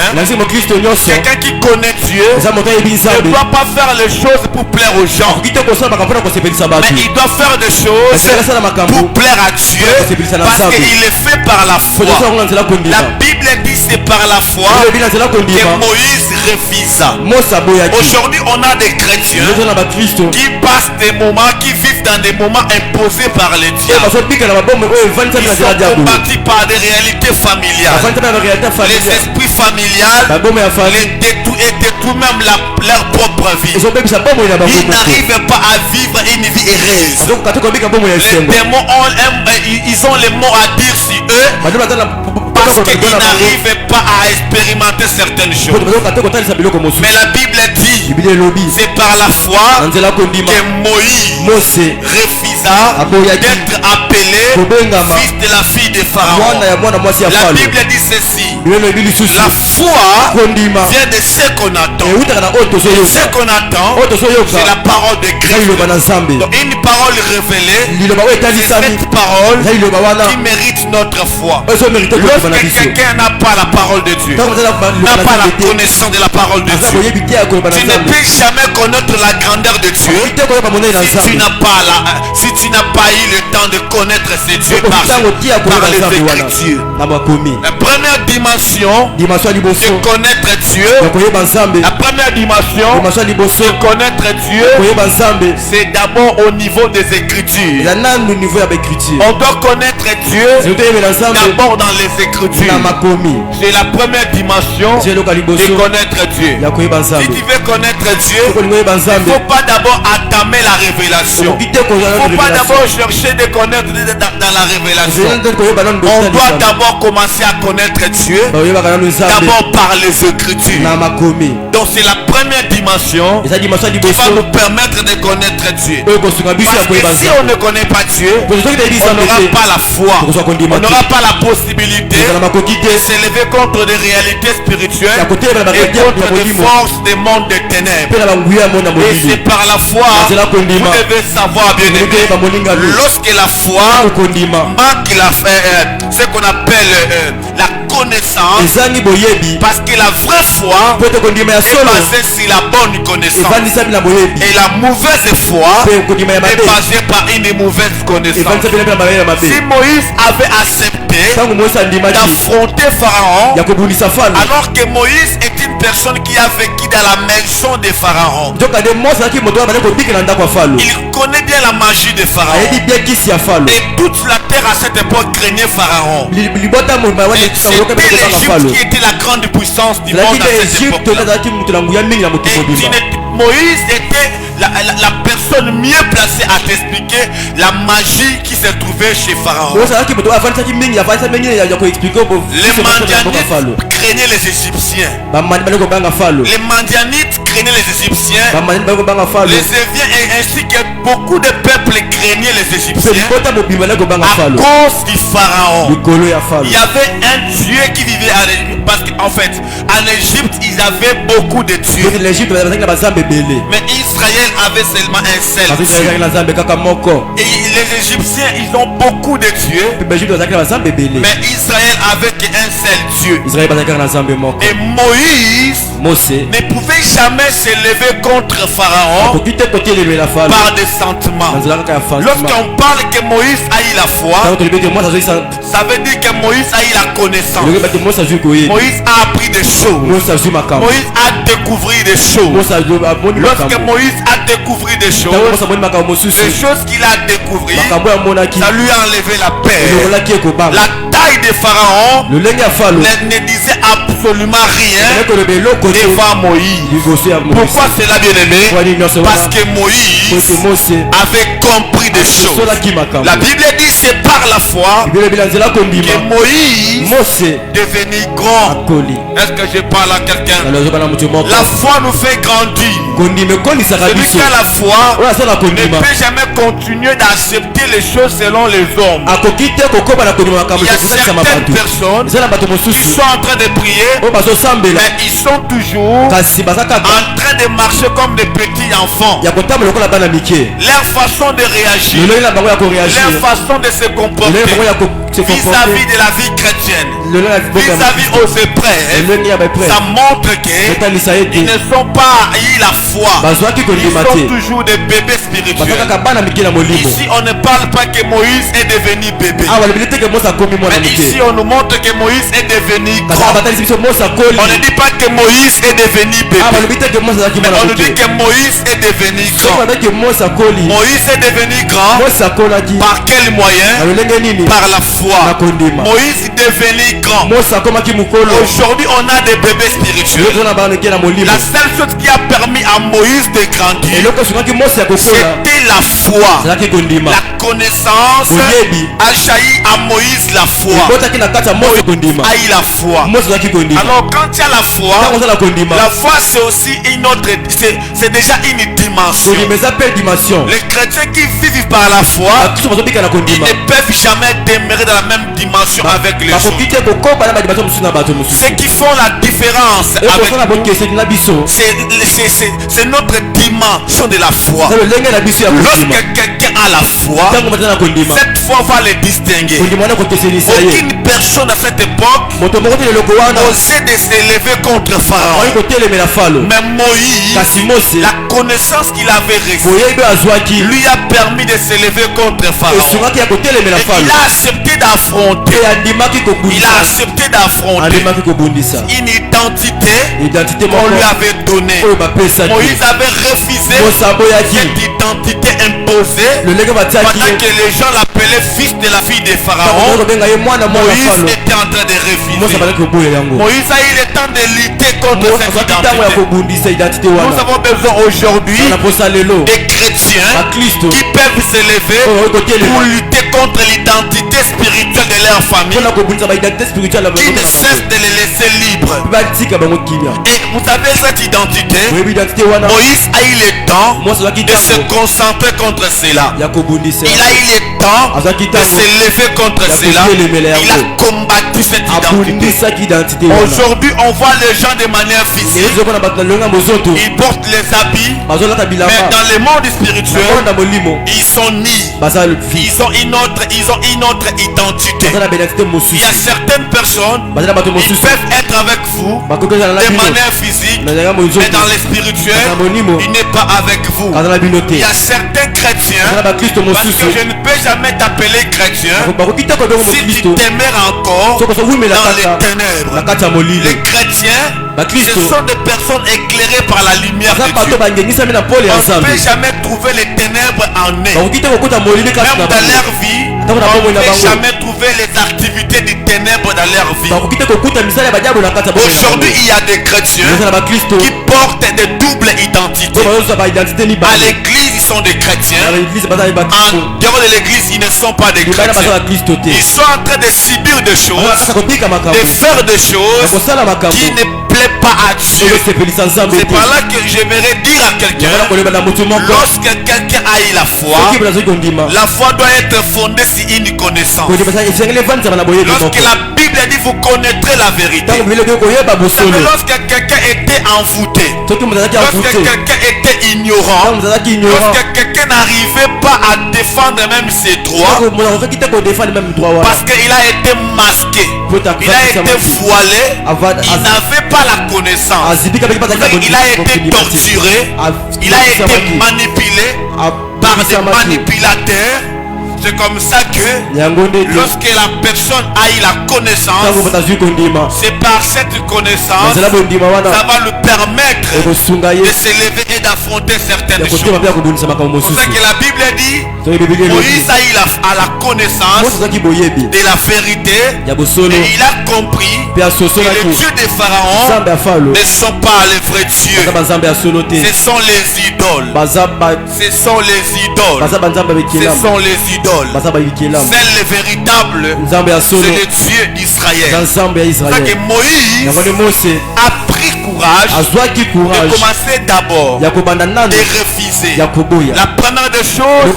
quelqu'un qui connaît Dieu, ne doit pas faire les choses pour plaire aux gens, mais il doit faire des choses pour plaire à Dieu, parce qu'il est fait par la foi. La Bible dit c'est par la foi que Moïse refusa. Aujourd'hui on a des chrétiens qui passent des moments, qui vivent dans des moments imposés par les diables. Ils sont combattus par des réalités familiales, les esprits familiales, les détruisent même leur propre vie. Ils n'arrivent pas à vivre une vie heureuse. Les démons ils ont les mots à dire sur eux, lorsqu'il n'arrive pas à expérimenter certaines choses. Mais la Bible dit, c'est par la foi que Moïse refusa d'être appelé fils de la fille de Pharaon. La Bible dit ceci, la foi vient de ce qu'on attend. Ce qu'on attend, c'est la parole de Christ. Donc une parole révélée, c'est cette parole qui mérite notre foi. Lorsque quelqu'un n'a pas la parole de Dieu, n'a pas la connaissance de la parole de Dieu, tu ne peux jamais connaître la grandeur de Dieu si tu n'as pas eu le temps de connaître ces dieux par les Écritures. La première dimension de connaître Dieu, la première dimension de connaître Dieu, c'est d'abord au niveau des Écritures. On doit connaître Dieu d'abord dans les Écritures. C'est la première dimension de connaître Dieu. Si tu veux connaître Dieu, il ne faut pas d'abord entamer la révélation. Il ne faut pas d'abord chercher de connaître dans la révélation. On doit d'abord commencer à connaître Dieu d'abord par les Écritures. Donc c'est la première dimension qui va nous permettre de connaître Dieu. Parce que si on ne connaît pas Dieu, on n'aura pas la foi, on n'aura pas la possibilité de s'élever contre des réalités spirituelles et contre des forces des mondes des ténèbres. Et c'est par la foi, vous devez savoir, bien aimé, lorsque la foi manque ce qu'on appelle la connaissance, parce que la vraie foi est basée sur la bonne connaissance et la mauvaise foi est basée par une mauvaise connaissance. Si Moïse avait accepté d'affronter Pharaon, alors que Moïse est une personne qui a vécu dans la maison de Pharaon, il connaît bien la magie de Pharaon, et toute la terre à cette époque craignait Pharaon. C'était l'Égypte qui était la grande puissance du monde à cette époque. Moïse était la personne mieux placée à t'expliquer la magie qui se trouvait chez Pharaon. Les Madianites craignaient les Égyptiens. Les Madianites craignaient les Égyptiens. Les Éviens ainsi que beaucoup de peuples craignaient les Égyptiens à cause du Pharaon. Il y avait un Dieu qui vivait à l'Égypte. Parce qu'en fait, en Égypte, ils avaient beaucoup de dieux. Mais Israël avait seulement un seul Dieu. Et les Égyptiens, ils ont beaucoup de dieux. Mais Israël avait qu'un seul Dieu. Et Moïse ne pouvait jamais s'élever contre Pharaon par des sentiments. Lorsqu'on parle que Moïse a eu la foi, ça veut dire que Moïse a eu la connaissance. Moïse a appris des choses. Moïse a découvert des choses. Lorsque Moïse a découvert des choses qu'il a découvert, ça lui a enlevé la paix. La taille de Pharaon ne disait absolument rien devant Moïse. Pourquoi cela, bien aimé? Parce que Moïse avait compris des choses. La Bible dit c'est par la foi que Moïse est devenu grand. Est-ce que je parle à quelqu'un? La foi nous fait grandir. Celui qui a la foi ne peut jamais continuer d'accepter les choses selon les hommes. Il y a certaines personnes qui sont en train de prier, mais ils sont toujours en train de marcher comme des petits enfants. Leur façon de réagir, leur façon de se comporter vis-à-vis de la vie chrétienne, vis-à-vis aux épreuves, ça montre qu'ils ne sont pas eu la foi. Ils sont toujours des bébés spirituels. Ici on ne parle pas que Moïse est devenu bébé, mais ici on nous montre que Moïse est devenu grand. On ne dit pas que Moïse est devenu bébé, mais on nous dit que Moïse est devenu grand. Moïse est devenu grand par quel moyen? Par la foi. foi. Moïse devenait grand. Aujourd'hui, on a des bébés spirituels. La seule chose qui a permis à Moïse de grandir, c'était la foi. La connaissance a jailli à Moïse la foi. Moïse a eu la foi. Alors quand tu as la foi c'est aussi une autre, c'est déjà une dimension. Les chrétiens qui vivent par la foi, ils ne peuvent jamais demeurer dans la même dimension avec les autres. Ceux qui font la différence avec nous, c'est notre dimension de la foi. Lorsque quelqu'un a la foi, cette foi va les distinguer. Aucune personne à cette époque n'osait de s'élever contre Pharaon. Mais Moïse, la connaissance qu'il avait reçue lui a permis de s'élever contre Pharaon. Et il a accepté d'affronter. Il a accepté d'affronter une identité qu'on lui avait donnée. Moïse avait refusé cette identité imposée pendant que les gens l'appelaient fils de la fille de Pharaon. Moïse était en train de refuser. Moïse a eu le temps de lutter contre cette identité. Nous avons besoin aujourd'hui des chrétiens qui peuvent s'élever pour lutter contre l'identité spirituelle de leur famille, qui ne cesse de les laisser libres. Et vous savez cette identité, Moïse a eu le temps de se concentrer contre cela. Il a eu le temps de s'élever contre cela. Il a combattu cette identité. Aujourd'hui on voit les gens de manière physique, ils portent les habits, mais dans le monde spirituel ils sont nus. Ils ont une autre identité. Il y a certaines personnes, ils peuvent être avec vous de manière physique, mais dans le spirituel il n'est pas avec vous. Il y a certains chrétiens, parce que je ne peux jamais t'appeler chrétien si tu demeures encore dans les ténèbres. Les chrétiens, ce sont des personnes éclairées par la lumière de Dieu. On ne peut jamais trouver les ténèbres en eux. Même dans leur vie, on ne peut jamais trouver les activités des ténèbres dans leur vie. Aujourd'hui, il y a des chrétiens qui portent des doubles identités. À l'église, ils sont des chrétiens. En dehors de l'église, ils ne sont pas des chrétiens. Ils sont en train de subir des choses, de faire des choses qui ne plaît pas à Dieu. C'est par là que j'aimerais dire à quelqu'un, lorsque quelqu'un a eu la foi doit être fondée sur une connaissance. Lorsque la Bible dit vous connaîtrez la vérité, lorsque quelqu'un était envoûté, lorsque quelqu'un était ignorant, lorsque quelqu'un n'arrivait pas à défendre même ses droits, parce qu'il a été masqué, il a été voilé, il n'avait pas la connaissance, il a été torturé, il a été manipulé par des manipulateurs. C'est comme ça que lorsque la personne a eu la connaissance, c'est par cette connaissance ça va lui permettre de s'élever et d'affronter certaines choses. C'est ça que la Bible dit, Moïse a eu la connaissance de la vérité et il a compris que les dieux de Pharaon ne sont pas les vrais dieux. Ce sont les idoles. Ce sont les idoles. Ce sont les idoles. C'est le véritable, c'est le Dieu d'Israël. C'est ça que Moïse a pris courage de commencer d'abord de refuser. La première des choses,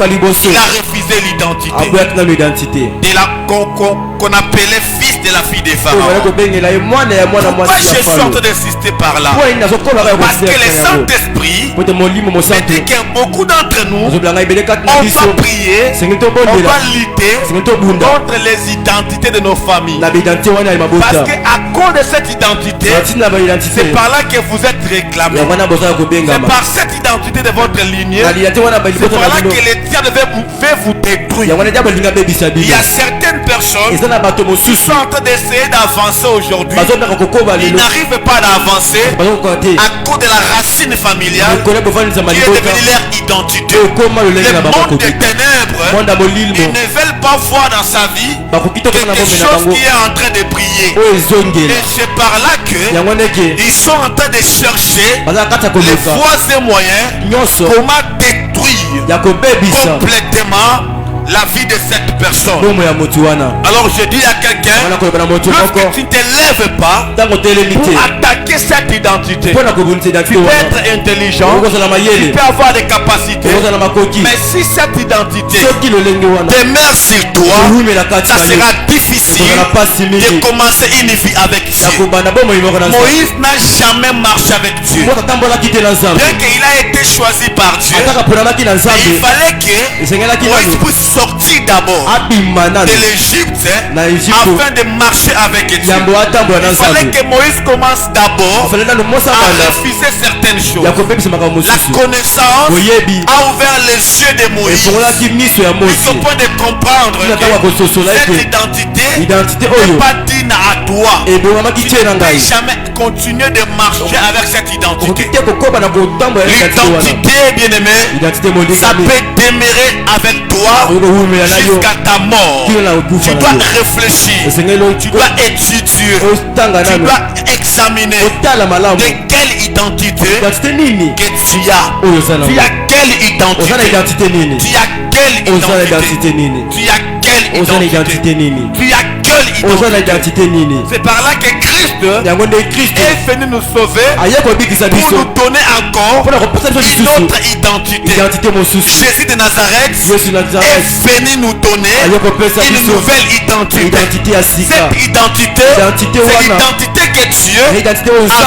il a refusé l'identité de la qu'on appelait fils de la fille des Pharaon. Pourquoi je suis en train d'insister par là? Parce que le Saint-Esprit dit que beaucoup d'entre nous, on va prier, on va lutter contre les identités de nos familles. Parce qu'à cause de cette identité, c'est par là que vous êtes réclamés. C'est par cette identité de votre lignée, c'est par là que les diables veulent vous détruire. Il y a certaines personnes qui sont en train d'essayer d'avancer aujourd'hui. Ils n'arrivent pas à avancer à cause de la racine familiale qui est devenue leur identité. Le monde des ténèbres ténèbres, ils ne veulent pas voir dans sa vie quelque chose qui est en train de briller. Et c'est par là qu'ils sont en train de chercher les voies et moyens comment détruire complètement la vie de cette personne. Alors je dis à quelqu'un, lorsque tu ne te lèves pas pour attaquer cette identité, tu peux être intelligent, tu peux avoir des capacités, mais si cette identité demeure sur toi, ça sera difficile de commencer une vie avec Dieu. Moïse n'a jamais marché avec Dieu, bien qu'il a été choisi par Dieu. Et il fallait que Moïse puisse sortir d'abord de l'Égypte afin de marcher avec Dieu. Il fallait que Moïse commence d'abord à refuser certaines choses. La connaissance a ouvert les yeux de Moïse jusqu'au point de comprendre que cette identité n'est pas digne à toi. Tu ne peux jamais continuer de marcher avec cette identité. L'identité, bien aimé, ça peut demeurer avec toi jusqu'à ta mort. Tu dois réfléchir, tu dois étudier, tu dois examiner de quelle identité que tu as. Tu as quelle identité? Tu as quelle identité? Tu as quelle identité? Tu as quelle identité? C'est par là que Christ est venu nous sauver pour nous donner encore une autre identité. Jésus de Nazareth est venu nous donner une nouvelle identité. Cette identité, c'est l'identité que Dieu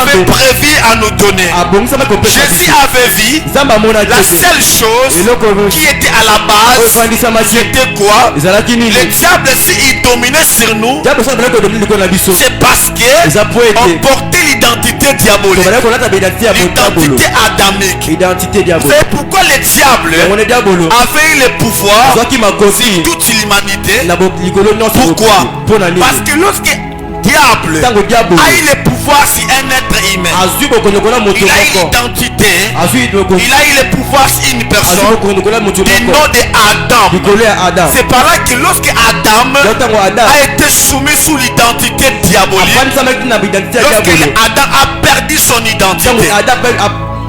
avait prévu à nous donner. Jésus avait vu la seule chose qui était à la base, c'était quoi? Le diable, s'il dominait sur nous, c'est parce qu'on portait l'identité diabolique, l'identité adamique. C'est pourquoi le diable avait eu le pouvoir sur toute l'humanité. Pourquoi? Parce que lorsque diable a eu le pouvoir sur un être humain, il a eu l'identité, il a eu le pouvoir sur une personne du nom d'Adam. C'est par là que lorsque Adam a été soumis sous l'identité diabolique, lorsque Adam a perdu son identité,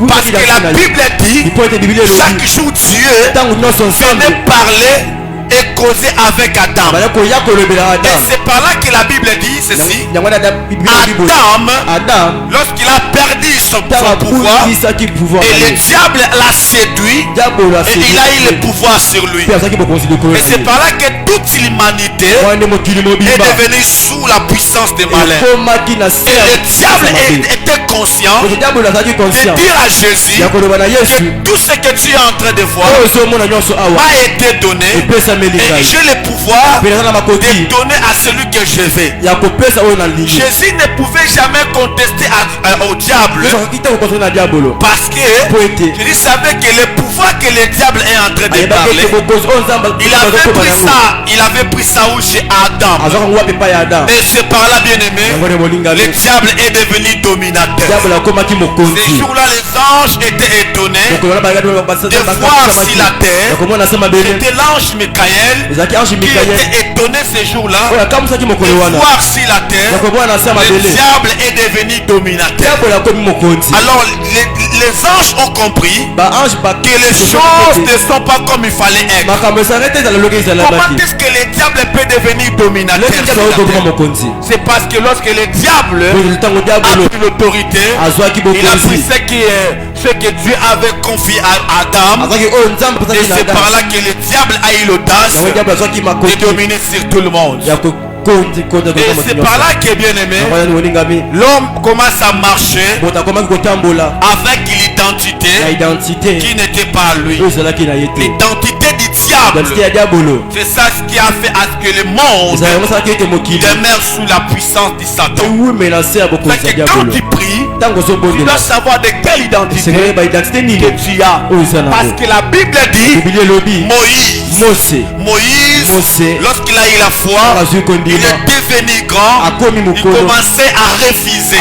parce que la Bible dit chaque jour Dieu venait parler et causer avec Adam. Et c'est par là que la Bible dit ceci. Adam, lorsqu'il a perdu son pouvoir, et le diable l'a séduit, et il a eu le pouvoir sur lui. Et c'est par là que toute l'humanité est devenue sous la puissance des malins. Et le diable était conscient de dire à Jésus que tout ce que tu es en train de voir m'a été donné, et j'ai le pouvoir de donner à celui que je veux. Jésus ne pouvait jamais contester au diable, parce que il savait que le pouvoir que le diable est en train de parler, il avait pris ça où chez Adam. Et c'est par là, bien aimé, le diable est devenu dominateur. Ces jours-là, les anges étaient étonnés de voir sur la terre. C'était l'ange Michael qui était étonné ces jours-là de voir sur la terre. Le diable est devenu dominateur. Alors les anges ont compris que les choses ne sont pas comme il fallait être. Comment est-ce que le diable peut devenir dominateur? C'est parce que lorsque le diable a pris l'autorité, il a pris ce que Dieu avait confié à Adam, et c'est par là que le diable a eu l'audace de dominer sur tout le monde. Et c'est par là que, bien aimé, l'homme commence à marcher avec l'identité qui n'était pas lui. L'identité du diable. C'est ça ce qui a fait à ce que le monde demeure sous la puissance du Satan. C'est que quand tu pries, tu dois savoir de quelle identité que tu as. Parce que la Bible dit Moïse, lorsqu'il a eu la foi, il est devenu grand, il commençait à refuser.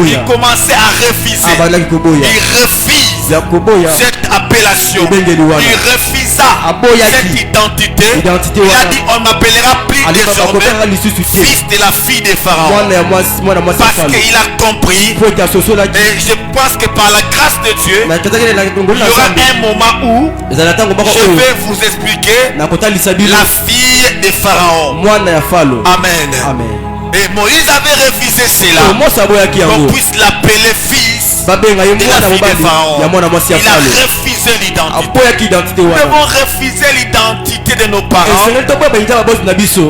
Il commençait à refuser. Il refuse cette appellation. Il refuse ça, cette identité, il a dit on m'appellera plus désormais fils de la fille de Pharaon. Parce qu'il a compris. Et je pense que par la grâce de Dieu, il y aura un moment où je vais vous expliquer la fille de Pharaon. Amen. Et Moïse avait refusé cela. On puisse l'appeler fils de la fille de Pharaon. Il a refusé l'identité. Nous devons refuser l'identité de nos parents.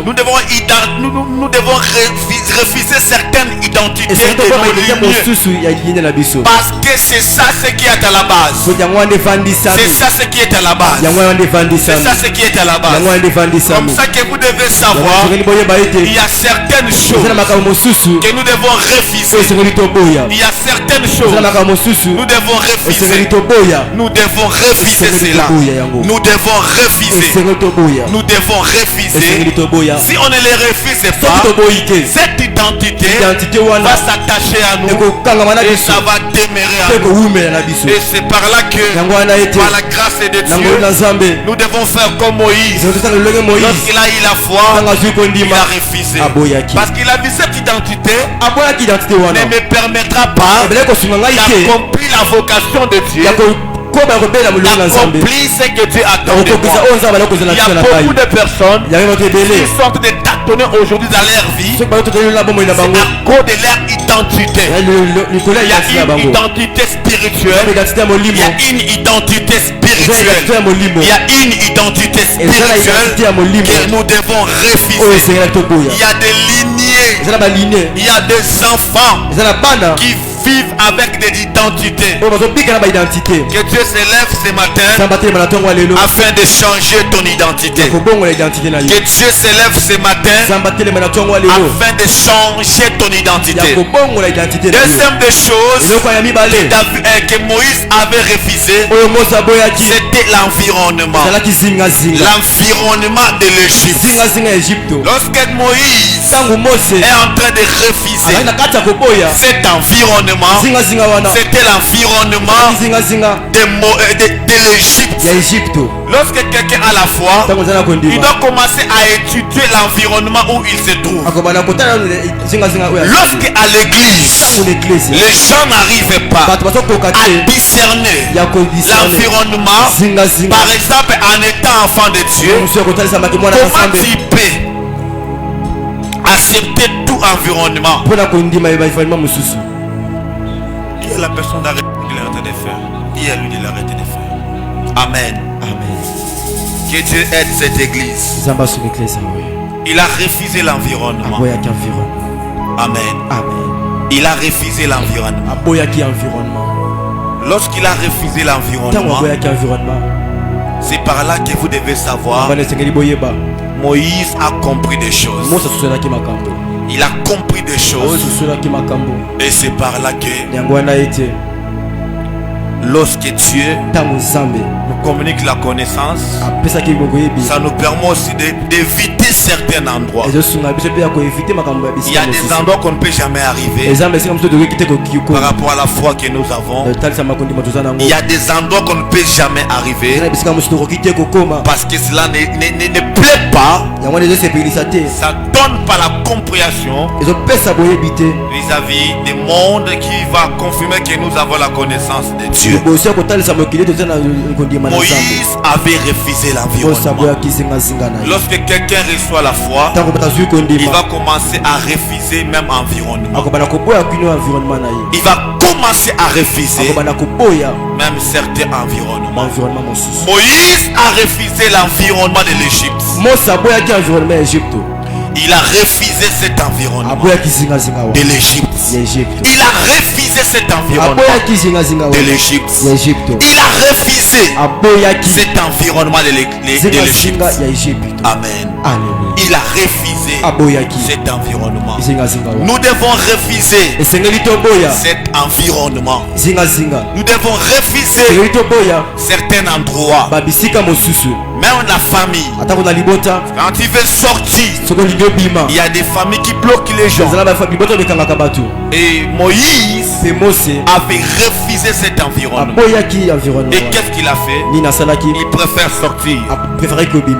Nous devons refuser certaines identités de nos lieux. Parce que c'est ça ce qui est à la base. C'est ça ce qui est à la base. C'est ça ce qui est à la base. Comme ça que vous devez savoir, il y a certaines choses que nous devons refuser. Il y a certaines choses nous devons refuser. Nous devons refuser cela. Nous devons refuser. Nous devons refuser. Si on ne les refuse pas, cette identité va s'attacher à nous et ça va demeurer à nous. Et c'est par là que, par la grâce de Dieu, nous devons faire comme Moïse. Lorsqu'il a eu la foi, il a refusé. Parce qu'il a vu cette identité ne me permettra pas d'accomplir la vocation de Dieu, d'accomplir ce que Dieu attend de moi. Il y a beaucoup de personnes qui sortent de tâtonner aujourd'hui dans leur vie. C'est à cause de leur identité. Il y a une identité spirituelle. Il y a une identité spirituelle. Il y a une identité spirituelle que nous devons refuser. Il y a des lignées. Il y a des enfants qui vivent avec des identités. Que Dieu s'élève ce matin afin de changer ton identité. Que Dieu s'élève ce matin afin de changer ton identité. Deuxième des choses que Moïse avait refusé, c'était l'environnement. L'environnement de l'Égypte. Lorsque Moïse est en train de refuser cet environnement, c'était l'environnement de l'Égypte. Lorsque quelqu'un a la foi, il doit commencer à étudier l'environnement où il se trouve. Lorsque à l'église, les gens n'arrivent pas à discerner l'environnement, par exemple en étant enfant de Dieu, comment tu peux accepter tout environnement? La personne d'arrêter ce qu'il est en train de faire. Et à lui de l'arrêter de faire. Amen. Que Dieu aide cette église. Il a refusé l'environnement. Amen. Il a refusé l'environnement. Lorsqu'il a refusé l'environnement, c'est par là que vous devez savoir, Moïse a compris des choses. Il a compris des choses. Et c'est par là que lorsque Dieu nous communique la connaissance, ça nous permet aussi d'éviter certains endroits. Il y a des endroits qu'on ne peut jamais arriver par rapport à la foi que nous avons. Il y a des endroits qu'on ne peut jamais arriver parce que cela ne plaît pas. Ça donne pas la compréhension vis-à-vis du monde qui va confirmer que nous avons la connaissance de Dieu. Moïse avait refusé l'environnement. Lorsque quelqu'un reçoit la foi, il va commencer à refuser même environnement. Il va commencer à refuser même certains environnements. Moïse a refusé l'environnement de l'Égypte. Il a refusé cet environnement de l'Égypte. Il a refusé cet environnement de l'Égypte. Il a refusé cet environnement de l'Égypte. Amen. Il a refusé cet environnement. Nous devons refuser cet environnement. Nous devons refuser certains endroits. Même la famille. Quand tu veux sortir, il y a des familles qui bloquent les gens. Et Moïse avait refusé cet environnement. Et qu'est-ce qu'il a fait? Il préfère sortir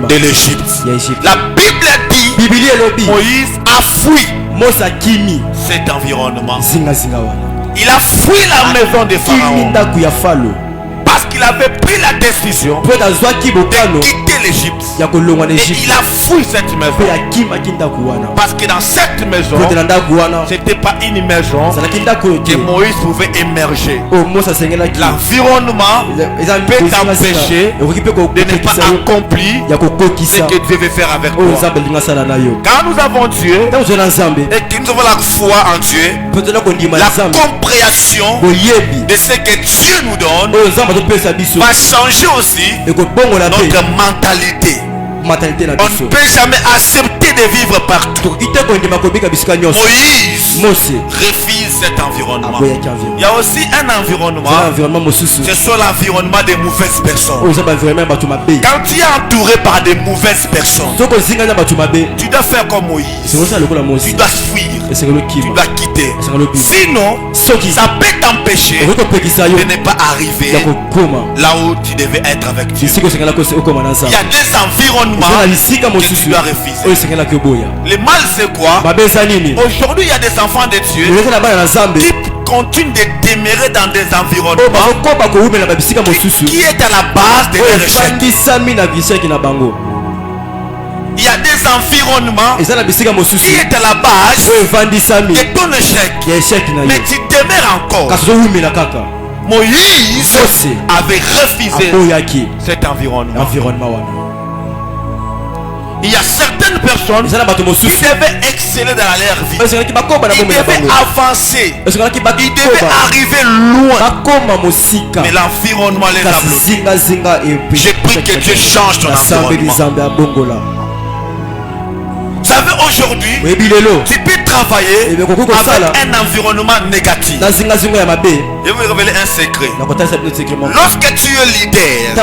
de l'Égypte. La Bible dit Moïse a fui cet environnement. Il a fui la maison de Pharaon. Parce qu'il avait pris la décision de quitter l'Égypte. Et il a fui cette maison. Parce que dans cette maison, ce n'était pas une maison que Moïse pouvait émerger. L'environnement peut t'empêcher de ne pas accomplir ce que Dieu veut faire avec toi. Quand nous avons Dieu et que nous avons la foi en Dieu, la compréhension de ce que Dieu nous donne va changer aussi notre mentalité. On ne peut jamais accepter de vivre partout. Moïse refuse cet environnement. Il y a aussi un environnement, ce sont l'environnement des mauvaises personnes. Quand tu es entouré par des mauvaises personnes, tu dois faire comme Moïse. Tu dois fuir, tu dois quitter. Sinon, ça peut t'empêcher de ne pas arriver là où tu devais être avec Dieu. Il y a des environnements que tu dois refuser. Le mal c'est quoi? Aujourd'hui il y a des enfants de Dieu qui continuent de demeurer dans des environnements qui est à la base de leur échec. Il y a des environnements qui est à la base de ton échec. Mais tu demeures encore. Moïse avait refusé cet environnement. Il y a certaines personnes qui devaient exceller dans leur vie. Ils devaient avancer. Ils devaient arriver loin. Mais l'environnement les a bloqués. J'ai pris que Dieu change ton environnement. Vous savez, aujourd'hui, tu peux travailler avec un environnement négatif. Je vais vous révéler un secret. Lorsque tu es leader,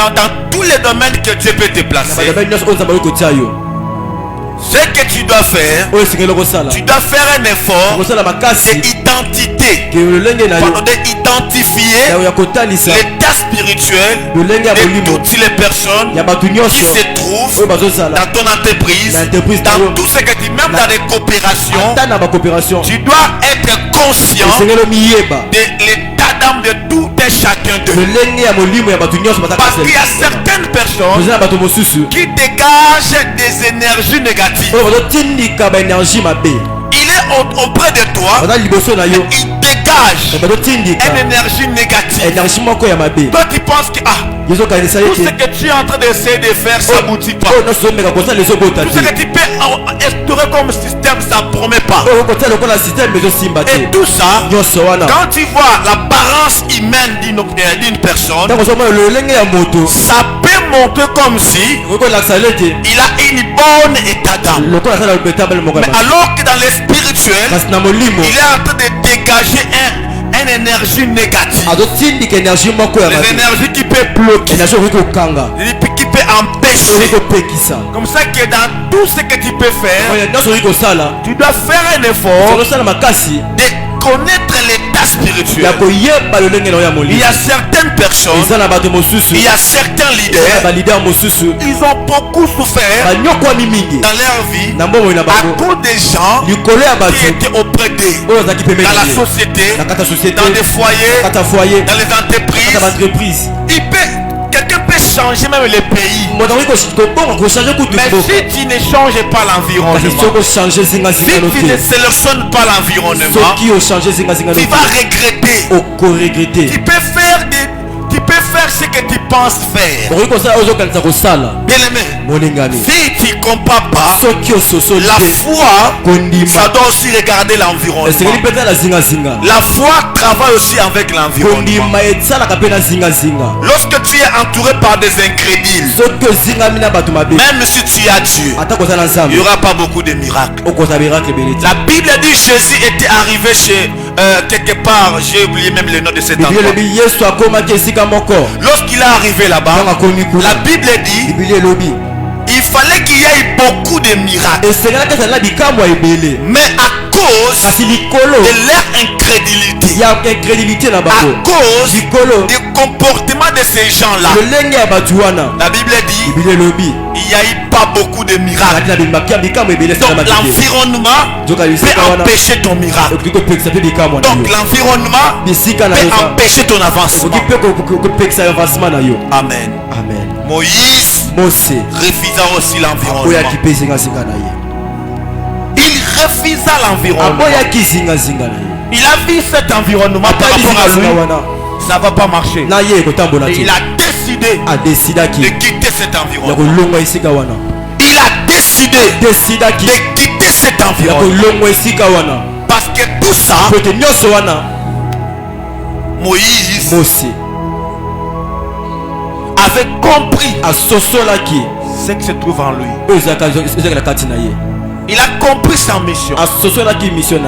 dans tous les domaines que Dieu peut te placer, ce que tu dois faire, tu dois faire un effort d'identité, d'identifier l'état spirituel de toutes les personnes qui se trouvent dans ton entreprise, dans tout ce que tu, même dans les coopérations, tu dois être conscient de l'état d'âme de tout et chacun d'eux. Parce qu'il y a certaines personnes qui dégagent des énergies négatives. Il est auprès de toi, il dégage une énergie négative. Toi tu penses que tout ce que tu es en train d'essayer de faire, ça n'aboutit pas. Tout ce que tu peux instaurer comme système, ça ne promet pas. Et tout ça, quand tu vois l'apparence humaine d'une personne, ça peut montrer comme si il a une bonne état d'âme. Mais alors que dans le spirituel, il est en train de dégager une énergie négative. Les énergies qui peuvent bloquer, qui peuvent empêcher. Comme ça que dans tout ce que tu peux faire, tu dois faire un effort de connaître l'état spirituel. Il y a certaines personnes, il y a certains leaders, ils ont beaucoup souffert dans leur vie à cause des gens qui étaient auprès d'eux, dans la société, dans des foyers, dans les entreprises. Quelqu'un peut changer même les pays. Mais si tu ne changes pas l'environnement, si tu ne sélectionnes pas l'environnement, tu vas regretter. Tu peux faire ce que tu penses faire. Bien aimé, si tu ne comprends pas, la foi, ça doit aussi regarder l'environnement. La foi travaille aussi avec l'environnement. Lorsque tu es entouré par des incrédules, même si tu as Dieu, il n'y aura pas beaucoup de miracles. La Bible dit que Jésus était arrivé chez quelque part, j'ai oublié même le nom de cet endroit. Lorsqu'il est arrivé là-bas, la Bible dit il fallait qu'il y ait beaucoup de miracles. Mais à cause de leur incrédulité, à cause du comportement de ces gens-là, la Bible dit il n'y a eu pas beaucoup de miracles. Donc l'environnement peut empêcher ton miracle. Donc l'environnement peut empêcher ton avancement. Amen. Moïse refusa aussi l'environnement. Il refusa l'environnement. Il a vu cet environnement par rapport à lui. Ça ne va pas marcher. Et il a décidé de quitter cet environnement. Il a décidé de quitter cet environnement. Parce que tout ça, Moïse avait compris ce qui se trouve en lui. Il a compris sa mission.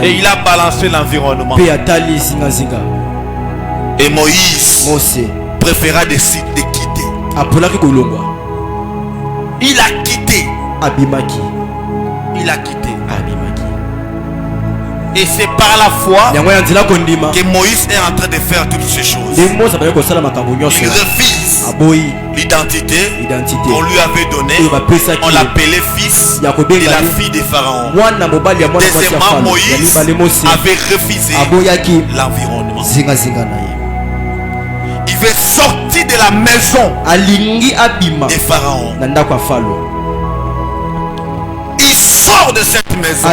Et il a balancé l'environnement. Et Moïse préféra décider de quitter. Il a quitté. Il a quitté. Et c'est par la foi que Moïse est en train de faire toutes ces choses. Il refuse l'identité qu'on lui avait donnée. On l'appelait fils de la fille de Pharaon. Deuxièmement, Moïse avait refusé l'environnement. Il veut sortir de la maison de Pharaon. Il sort de cette maison.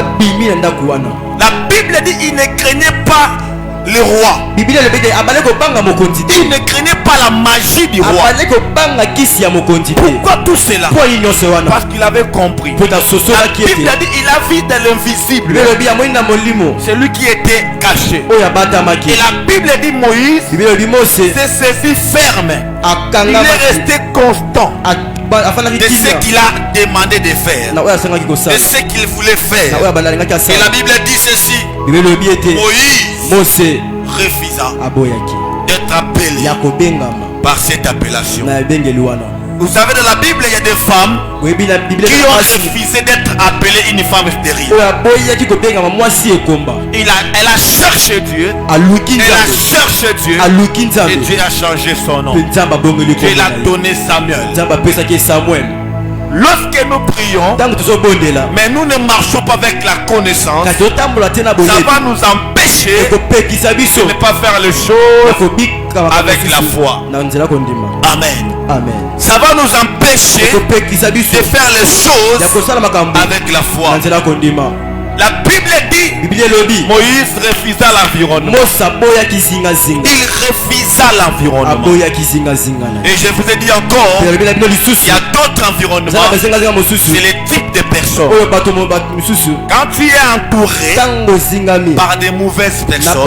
La Bible dit il ne craignait pas le roi. Il ne craignait pas la magie du roi. Pourquoi tout cela? Parce qu'il avait compris. La Bible dit il a vu de l'invisible. C'est lui qui était caché. Et la Bible dit Moïse s'est saisi ferme. Il est resté constant de ce qu'il a demandé de faire, de ce qu'il voulait faire. Et la Bible dit ceci: Moïse refusa d'être appelé par cette appellation. Vous savez, dans la Bible, il y a des femmes qui ont refusé d'être appelées une femme stérile. Elle a cherché Dieu. Elle a cherché Dieu. Et Dieu a changé son nom. Dieu l'a donné Samuel. Lorsque nous prions, mais nous ne marchons pas avec la connaissance, ça va nous empêcher de ne pas faire les choses avec la foi. Amen. Ça va nous empêcher de faire les choses avec la foi. La Bible dit Moïse refusa l'environnement. Il refusa l'environnement. Et je vous ai dit encore, il y a d'autres environnements. C'est le type de personnes. Quand tu es entouré par des mauvaises personnes,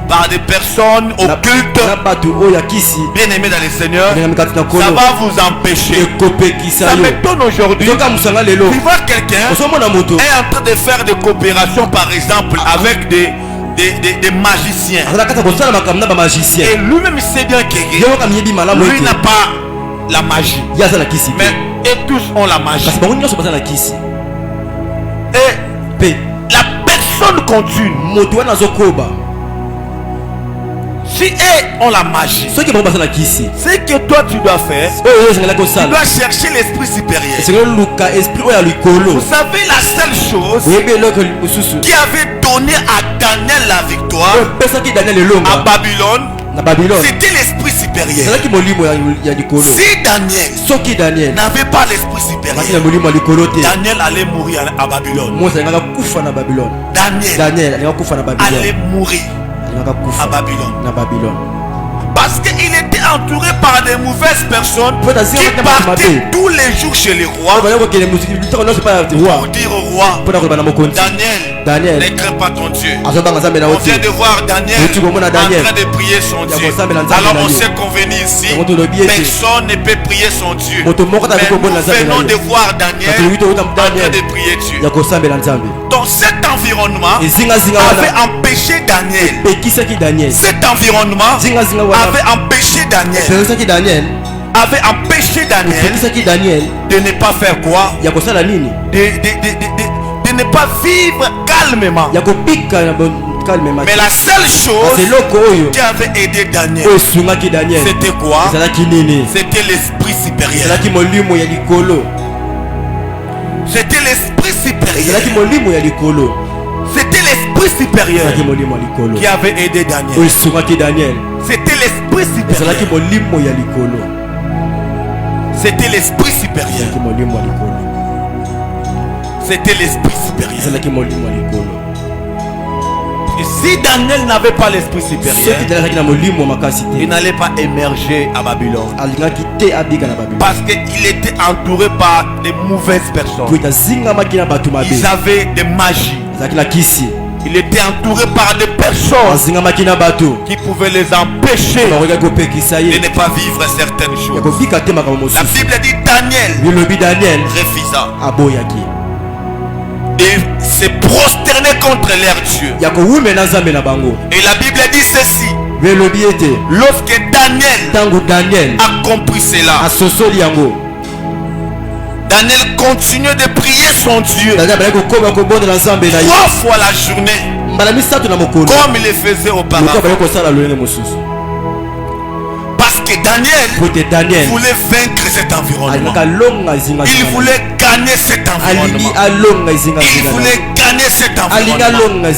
par des personnes occultes, bien aimés dans le Seigneur, ça va vous empêcher. Ça m'étonne aujourd'hui. Tu vois quelqu'un est en train de faire des coopérations, par exemple, avec des magiciens. Et lui-même il sait bien que lui n'a pas la magie. Mais et tous ont la magie. Et la personne continue. Si eux ont la magie, ce que toi tu dois faire, tu dois chercher l'esprit supérieur. Vous savez, la seule chose qui avait donné à Daniel la victoire à Babylone, c'était l'esprit supérieur. Si Daniel n'avait pas l'esprit supérieur, Daniel allait mourir à Babylone. Daniel allait mourir à Babylone. Parce qu'il était entouré par des mauvaises personnes qui partaient tous les jours chez les rois pour dire au roi: Daniel, ne crains pas ton Dieu. On vient de voir Daniel en train de prier son Dieu. Alors on s'est convenu ici, personne ne peut prier son Dieu. Mais nous venons de voir Daniel en train de prier Dieu. Donc cet environnement avait empêché Daniel. Cet environnement avait empêché Daniel de ne pas faire quoi? De ne pas vivre calmement. Mais la seule chose qui avait aidé Daniel, c'était quoi? C'était l'esprit supérieur. C'était l'esprit supérieur. C'était l'esprit supérieur qui avait aidé Daniel. C'était l'esprit supérieur. C'était l'esprit supérieur. C'était l'esprit supérieur. Et si Daniel n'avait pas l'esprit supérieur, il n'allait pas émerger à Babylone. Parce qu'il était entouré par de mauvaises personnes. Ils avaient des magies. Il était entouré par des personnes qui pouvaient les empêcher de ne pas vivre certaines choses. La Bible dit Daniel refusa et s'est prosterné contre leur Dieu. Et la Bible dit ceci: lorsque Daniel a compris cela, Daniel continuait de prier son Dieu 3 fois la journée, comme il le faisait auparavant. Parce que Daniel voulait vaincre cet environnement. Il voulait gagner cet environnement. Il voulait gagner cet environnement.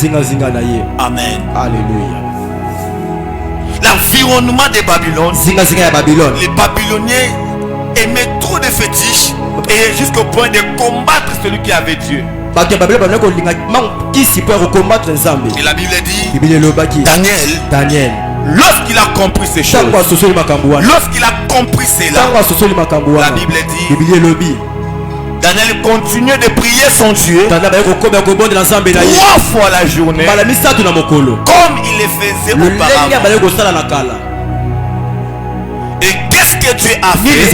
Amen. Alléluia. L'environnement de Babylone, les Babyloniens aimaient trop de fétiches et jusqu'au point de combattre celui qui avait Dieu. Et la Bible dit Daniel, lorsqu'il a compris ces choses, lorsqu'il a compris cela, la Bible dit Daniel continuait de prier son Dieu 3 fois la journée, comme il le faisait auparavant. Et qu'est-ce que Dieu a fait?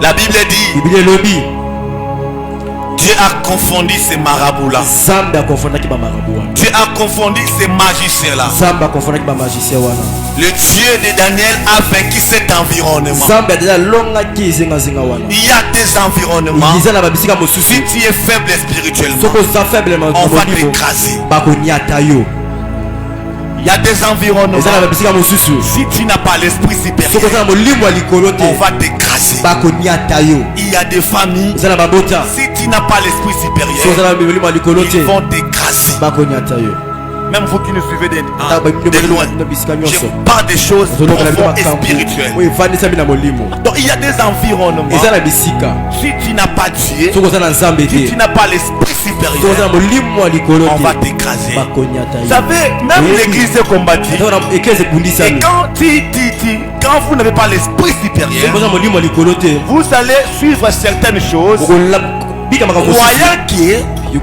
La Bible dit Dieu a confondu ces marabouts-là. Dieu a confondu ces magiciens-là. Le Dieu de Daniel a vaincu cet environnement. Il y a des environnements. Si tu es faible spirituellement, on va t'écraser. Il y a des environnements. Si tu n'as pas l'esprit supérieur, on va t'écraser. Il y a des familles. Si tu n'as pas l'esprit supérieur, ils vont t'écraser. Même vous qui nous suivez de loin, je parle des choses profondes et spirituelles. Donc il y a des environnements. Si tu n'as pas Dieu, si tu n'as pas l'esprit supérieur, on va t'écraser. Vous savez, même l'église est combattue. Et quand vous n'avez pas l'esprit supérieur, vous allez suivre certaines choses, croyant que vous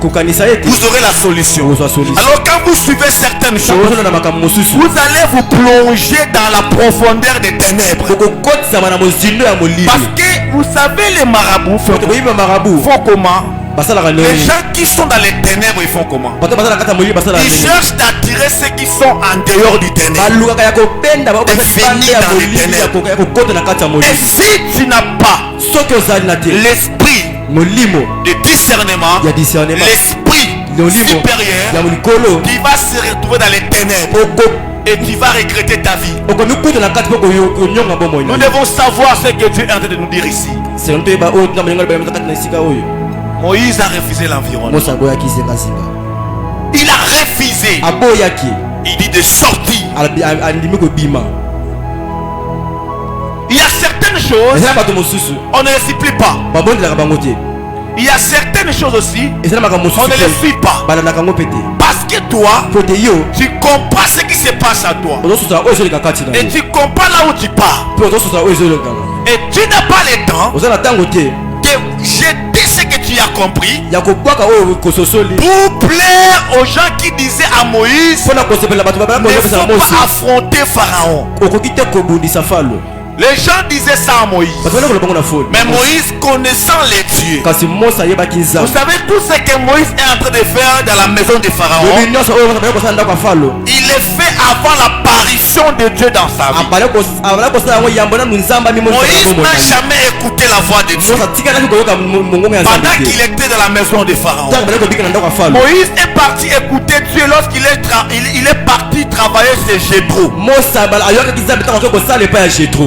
aurez la solution. Alors quand vous suivez certaines choses, vous allez vous plonger dans la profondeur des ténèbres. Parce que vous savez, les marabouts font comment? Les gens qui sont dans les ténèbres, ils font comment? Ils cherchent d'attirer ceux qui sont en dehors du ténèbre, de venir dans les ténèbres. Et si tu n'as pas l'esprit de discernement, l'esprit supérieur, tu vas se retrouver dans les ténèbres et tu vas regretter ta vie. Nous devons savoir ce que Dieu est en train de nous dire ici. Moïse a refusé l'environnement. Il a refusé. Il dit de sortir. Il y a certaines choses, on ne les supplie pas. Il y a certaines choses aussi, on ne les suit pas. Parce que toi, tu comprends ce qui se passe à toi. Et tu comprends là où tu pars. Et tu n'as pas le temps de jeter ce que tu as compris pour plaire aux gens qui disaient à Moïse ne faut pas affronter Pharaon. Les gens disaient ça à Moïse. Mais Moïse, connaissant les dieux, vous savez tout ce que Moïse est en train de faire dans la maison de Pharaon, il le fait avant l'apparition l'action de Dieu dans sa vie. Moïse n'a jamais écouté la voix de Dieu. Pendant qu'il était dans la maison de Pharaon, Moïse est parti écouter Dieu lorsqu'il est parti travailler chez Jéthro.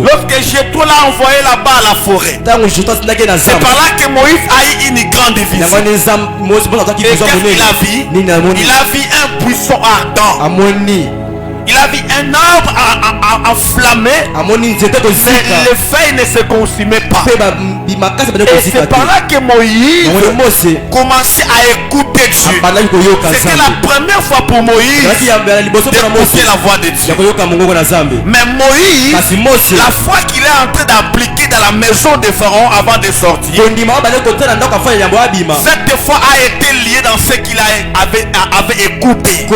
Lorsque Jéthro l'a envoyé là-bas à la forêt, c'est par là que Moïse a eu une grande vision. Et qu'est-ce qu'il a vu? Il a vu un buisson ardent. Il a vu un arbre enflammé, mais les feuilles ne se consumaient pas. Et c'est par là que Moïse commençait à écouter Dieu. C'était la première fois pour Moïse d'écouter la voix de Dieu. Mais Moïse, la fois qu'il est en train d'appliquer dans la maison de Pharaon avant de sortir, cette fois a été liée dans ce qu'il avait écouté.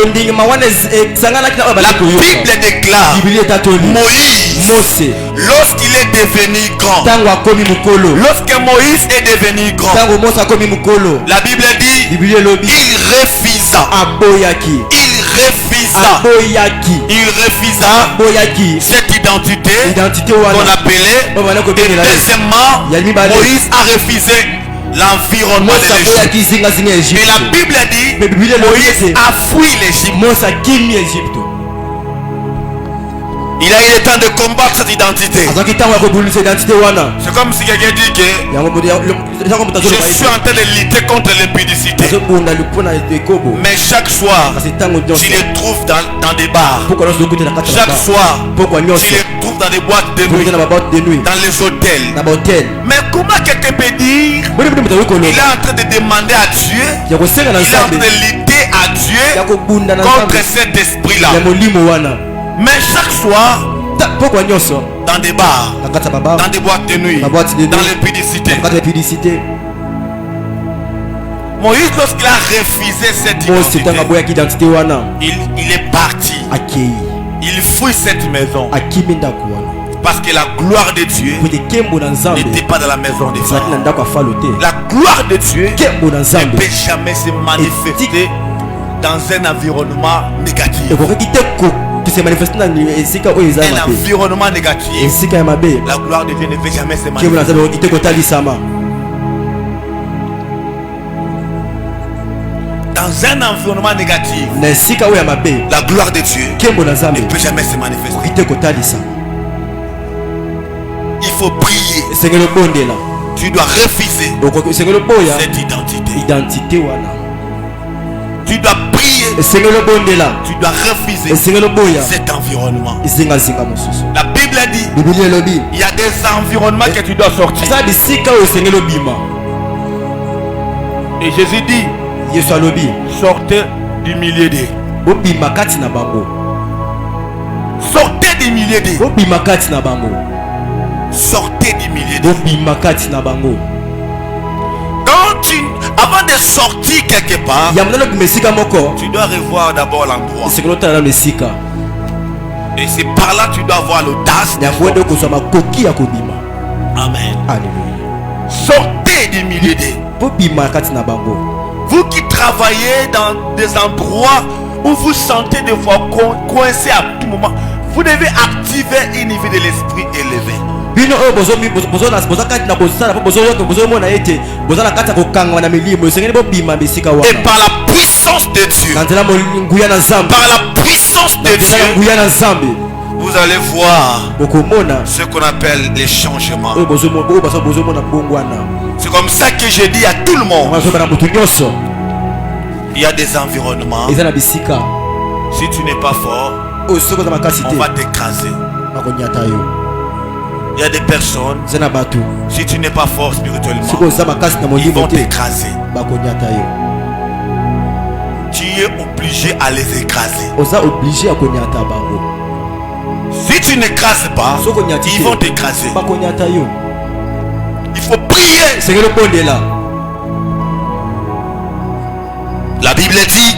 La Bible déclare Moïse, lorsqu'il est devenu grand, lorsque Moïse est devenu grand, la Bible dit il refusa cette identité qu'on appelait. Et deuxièmement, Moïse a refusé l'environnement de l'Égypte. Et la Bible dit Moïse a fui l'Égypte. Il a eu le temps de combattre cette identité. C'est comme si quelqu'un dit que je suis en train de lutter contre l'impudicité. Mais chaque soir, tu les trouves dans des bars. Chaque soir, tu les trouves dans des boîtes de nuit, dans les hôtels. Mais comment quelqu'un peut dire il est en train de demander à Dieu, il est en train de lutter à Dieu contre cet esprit-là? Mais chaque soir, dans des bars, dans des boîtes de nuit, dans l'impudicité, Moïse, lorsqu'il a refusé cette identité, il est parti. Il fuit cette maison. Parce que la gloire de Dieu n'était pas dans la maison des Pharaons. La gloire de Dieu ne peut jamais se manifester dans un environnement négatif. Un environnement négatif, la gloire de Dieu ne peut jamais se manifester. Dans un environnement négatif, la gloire de Dieu ne peut jamais se manifester. Il faut prier. Tu dois refuser cette identité. Tu dois prier. Tu dois refuser cet environnement. La Bible dit il y a des environnements que tu dois sortir. Et Jésus dit sortez du milieu d'eux. Sortez du milieu d'eux. Sortez du milieu d'eux. Avant de sortir quelque part, tu dois revoir d'abord l'endroit. Et c'est par là que tu dois avoir l'audace. Amen. Alléluia. Sortez du milieu d'eux. Vous qui travaillez dans des endroits où vous sentez des fois coincé à tout moment, vous devez activer un niveau de l'esprit élevé. Et par la puissance de Dieu, vous allez voir ce qu'on appelle les changements. C'est comme ça que je dis à tout le monde. Il y a des environnements. Si tu n'es pas fort, on va t'écraser. Il y a des personnes, si tu n'es pas fort spirituellement, ils vont t'écraser. Tu es obligé à les écraser. Si tu n'écrases pas, ils vont t'écraser. Il faut prier. La Bible dit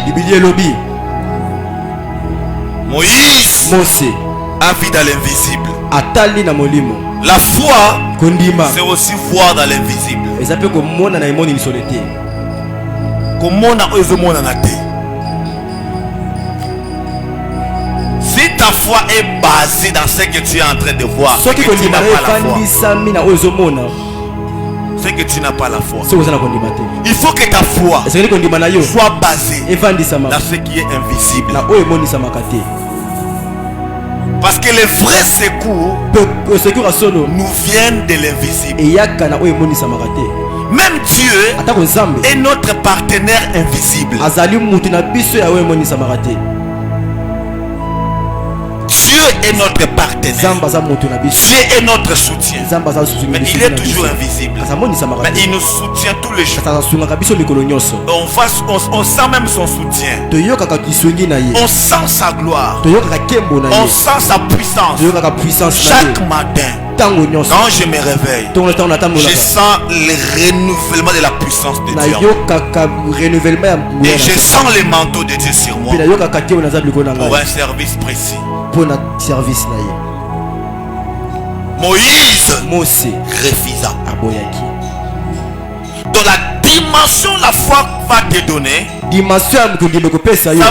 Moïse a vu dans l'invisible. La foi, c'est aussi voir dans l'invisible. Si ta ta foi est basée dans ce que tu es en train de voir, c'est que tu n'as pas la foi. C'est que tu n'as pas la foi. Il faut que ta foi soit basée dans ce qui est invisible. Parce que les vrais secours nous viennent de l'invisible. Même Dieu est notre partenaire invisible. Dieu est notre partenaire. Dieu est notre soutien. Mais il est toujours invisible. Mais il nous soutient tous les jours. On sent même son soutien. On sent sa gloire. On sent sa puissance. Chaque matin, quand je me réveille, je sens le renouvellement de la puissance de Dieu. Et je sens le manteau de Dieu sur moi pour un service précis. Moïse refusa. Dans la dimension la foi va te donner, ça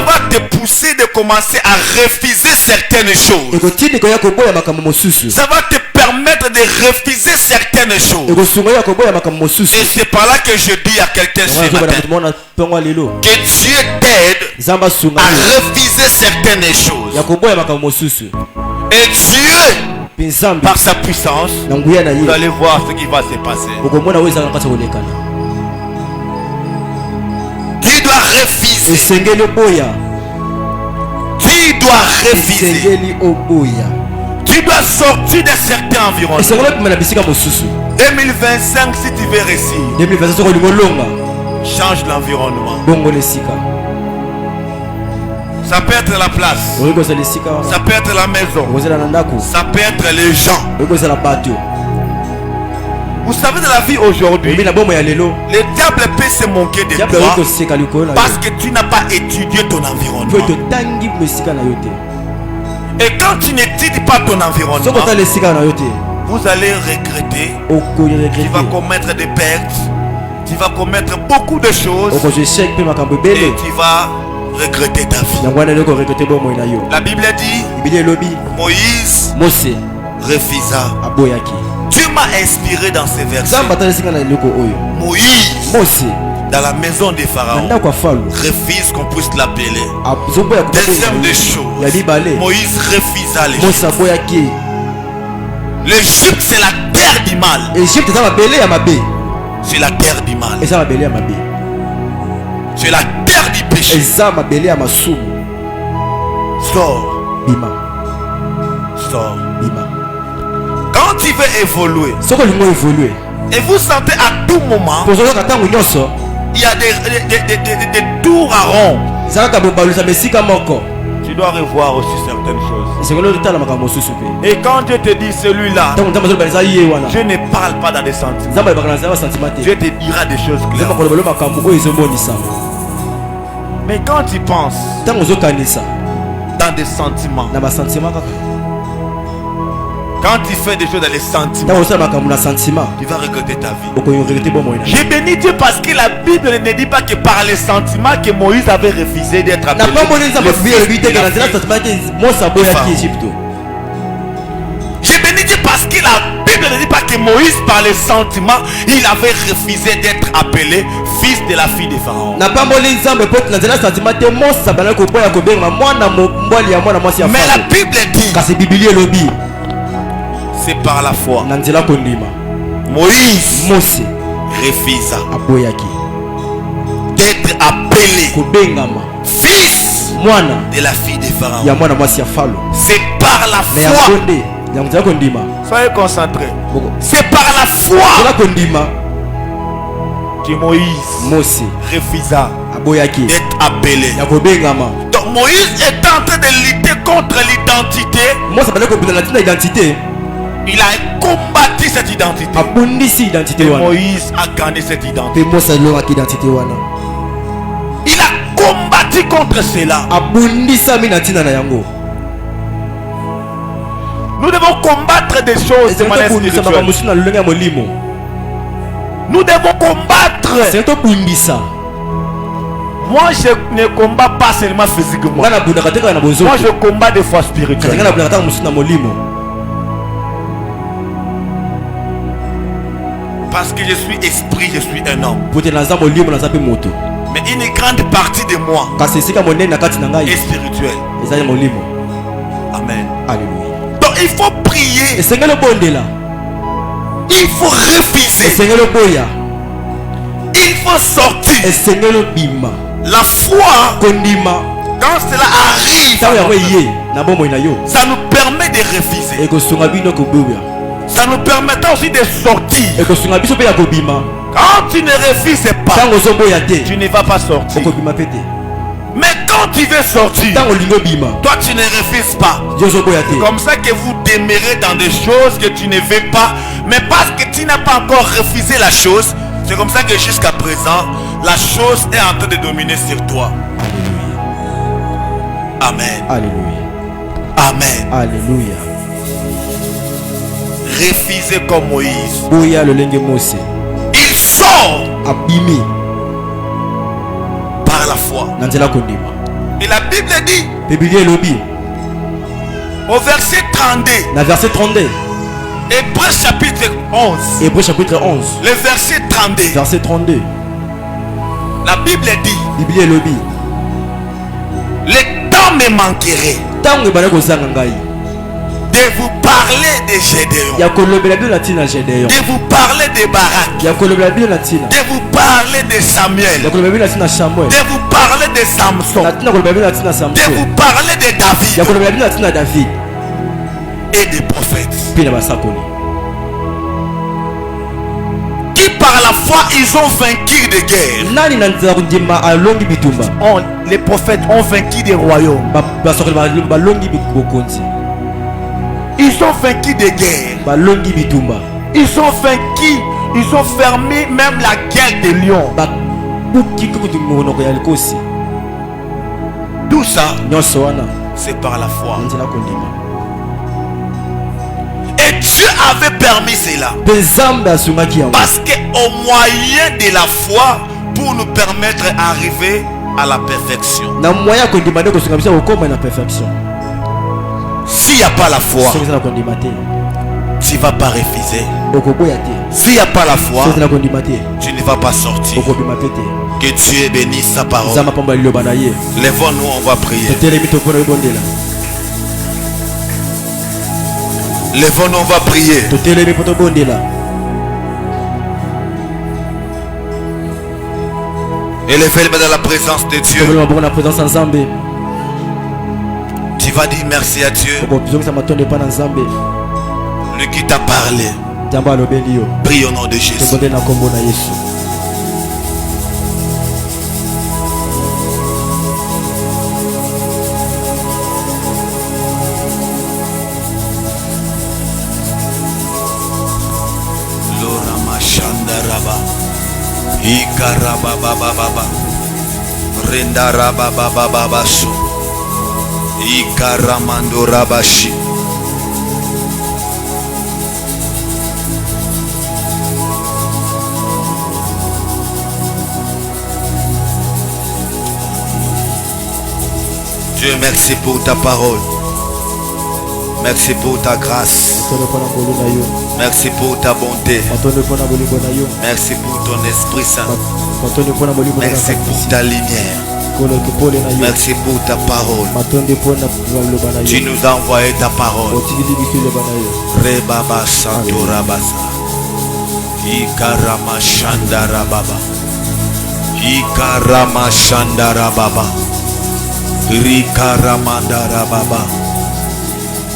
va te pousser de commencer à refuser certaines choses. Ça va te permettre de refuser certaines choses. Et c'est par là que je dis à quelqu'un ce matin que Dieu t'aide à refuser certaines choses. Et Dieu, par sa puissance, vous allez voir ce qui va se passer. Tu dois refuser. Tu dois refuser. Tu dois sortir de certains environnements. 2025, si tu veux réussir, change l'environnement. Ça peut être la place, ça peut être la maison, ça peut être les gens. Vous savez, dans la vie aujourd'hui, le diable peut se moquer de toi parce que tu n'as pas étudié ton environnement. Et quand tu n'étudies pas ton environnement, vous allez regretter, tu vas commettre des pertes, tu vas commettre beaucoup de choses et tu vas regretter ta vie. La Bible dit, Moïse refusa. Dieu m'a inspiré dans ces versets. Moïse, dans la maison des pharaons, refuse qu'on puisse l'appeler. Deuxième des choses, Moïse refusa l'Égypte. L'Égypte, c'est la terre du mal. C'est la terre du mal. C'est la terre du péché. Sors. Sors. Quand tu veux évoluer, et vous sentez à tout moment, il y a des tours à rond. Tu dois revoir aussi certaines choses. Et quand Dieu te dit celui-là, je ne parle pas dans des sentiments. Dieu te dira des choses claires. Mais quand tu penses dans des sentiments, quand tu fais des choses dans les sentiments, tu vas regretter ta vie. J'ai béni Dieu parce que la Bible ne dit pas que par les sentiments que Moïse avait refusé d'être appelé. J'ai béni Dieu parce que la Bible ne dit pas que Moïse par les sentiments il avait refusé d'être appelé fils de la fille de Pharaon. Mais la Bible dit c'est par la foi. Moïse refusa d'être appelé fils de la fille de Pharaon. C'est par la foi. Soyez concentrés. C'est par la foi que Moïse refusa d'être appelé. Donc Moïse est en train de lutter contre l'identité. Il a combattu cette identité. Et Moïse a gagné cette identité. Il a combattu contre cela. Nous devons combattre des choses de manière spirituelle. Nous devons combattre. Moi je ne combats pas seulement physiquement. Moi je combats des fois spirituellement. Parce que je suis esprit, je suis un homme. Mais une grande partie de moi est spirituelle. Amen. Alléluia. Donc il faut prier. Il faut refuser. Il faut sortir. La foi, quand cela arrive, ça nous permet de refuser. Ça nous permet aussi de sortir. Quand tu ne refuses pas, tu ne vas pas sortir. Mais quand tu veux sortir, toi tu ne refuses pas. C'est comme ça que vous demeurez dans des choses que tu ne veux pas. Mais parce que tu n'as pas encore refusé la chose, c'est comme ça que jusqu'à présent, la chose est en train de dominer sur toi. Amen. Alléluia. Amen. Alléluia. Refusez comme Moïse. Il sort par la foi. Et la Bible dit au verset 32, Hébreux chapitre 11, le verset 32, la Bible dit le temps me manquerait de vous parler de Gédéon, de vous parler de Barak, de vous parler de Samuel, de vous parler de Samson, de vous parler de David et des prophètes qui par la foi ils ont vaincu des guerres. Les prophètes ont vaincu des royaumes. Ils ont vaincu des guerres. Ils ont vaincu. Ils ont fermé même la guerre des lions. Tout ça, c'est par la foi. Et Dieu avait permis cela. Parce qu'au moyen de la foi, pour nous permettre d'arriver à la perfection. S'il n'y a pas la foi, tu ne vas pas refuser. S'il n'y a pas la foi, tu ne vas pas sortir. Que Dieu bénisse sa parole. Lèvons-nous, on va prier. Lèvons-nous, on va prier. Élevez-le dans la présence de Dieu. Tu vas dire merci à Dieu. Lui qui t'a parlé. Prie au nom de Jésus. Lorama Shandaraba Ikaraba Baba Baba Rendaraba Baba Baba Su Ikaramando Rabashi. Dieu, merci pour ta parole. Merci pour ta grâce. Merci pour ta bonté. Merci pour ton Esprit Saint. Merci pour ta lumière. Merci pour ta parole. Tu nous as envoyé ta parole. Rebaba Santorabasa Ikarama Shandarababa Ikarama Shandarababa Rikaramandarababa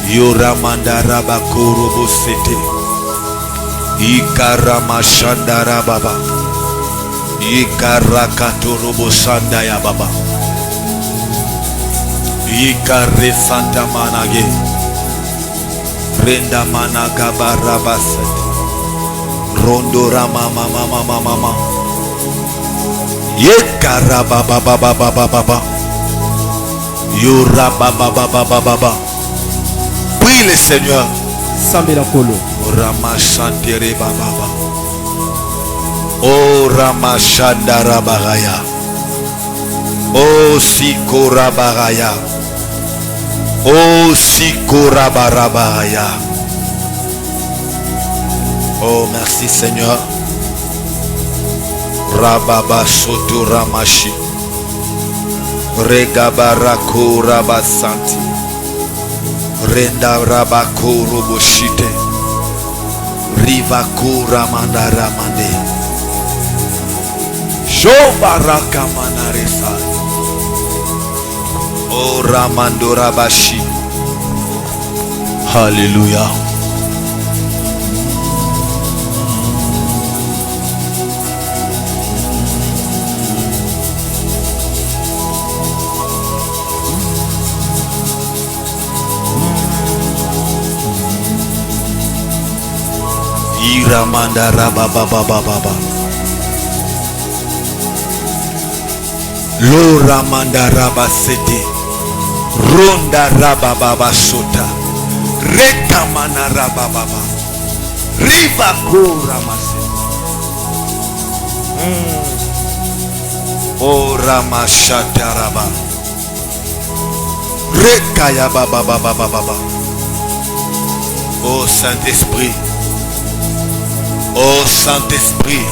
Yoramandaraba Korobosete Ikarama Shandarababa Ikarakatorobo Sandaya Baba Ikare Santa Manage Renda Managaba Rabasat Rondora Mama Mama Mama Yekaraba Baba Baba Baba Yoraba Baba Baba Baba. Prie le Seigneur. Rama Shantere Baba. Oh Rama Shandara Baraya. Oh Sikorabaraya. Oh Sikorabarabaya. Oh merci Seigneur. Rababa Soto Ramashi. Regabarako Rabasanti. Renda Rabako Roboshite. Rivako Ramanda Ramande. Shobaraka Manaresa. Oh Ramando Rabashi. Hallelujah. Iramanda Rabababababa. Lo Ramanda Rabasete. Ronda Rabababa Sota. Rekamana Rabababa. Riva Ko Ramase. O Ramashata Raba. Rekaya Baba. Oh Saint-Esprit. Oh Saint-Esprit.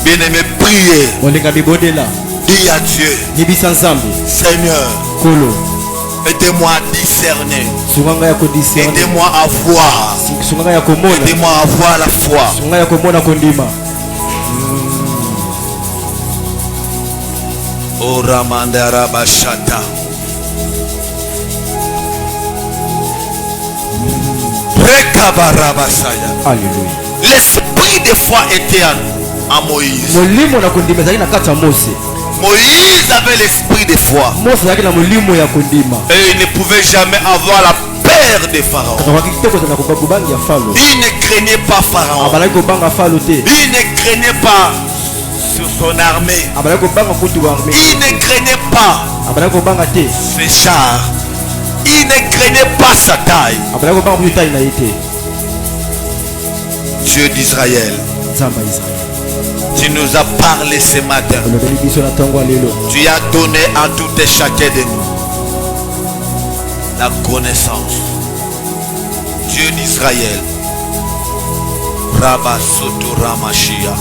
Bien-aimé, priez. Dis à Dieu. Seigneur. Aidez-moi à discerner. Aidez-moi à voir. Aidez-moi à voir la foi. Oh Ramandara Bashata. Alléluia. L'esprit de foi était à Moïse. Moïse avait l'esprit de foi. Et il ne pouvait jamais avoir la peur de Pharaon. Il ne craignait pas Pharaon. Il ne craignait pas sur son armée. Il ne craignait pas ses chars. Il ne craignait pas sa taille. Dieu d'Israël, tu nous as parlé ce matin. Tu as donné à tout et chacun de nous la connaissance. Dieu d'Israël, Rabba Soto Ramashia,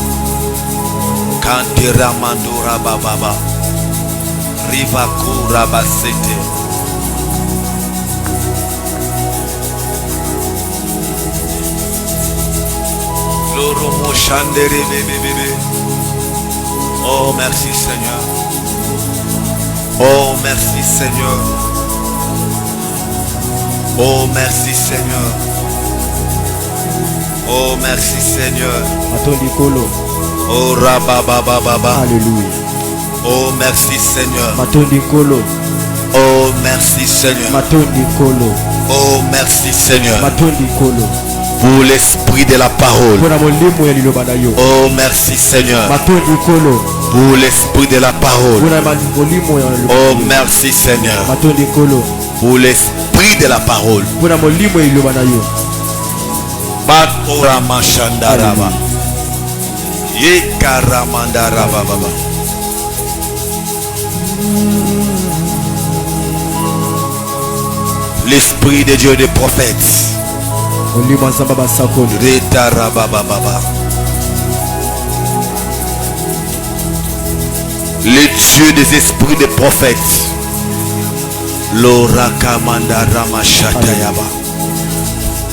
Kanti Ramando Rabababa, Rivaku Rabasete. Oh merci Seigneur. Oh merci Seigneur. Oh merci Seigneur. Oh merci Seigneur. Oh Rababababa. Alléluia. Oh merci Seigneur. Oh merci Seigneur. Oh merci Seigneur. Pour l'esprit de la parole. Oh merci Seigneur. Pour l'esprit de la parole. Oh merci Seigneur. Pour l'esprit de la parole. Batorama Shandaraba. Yekaramandaraba baba. L'esprit de Dieu des prophètes. Le Dieu des esprits des prophètes.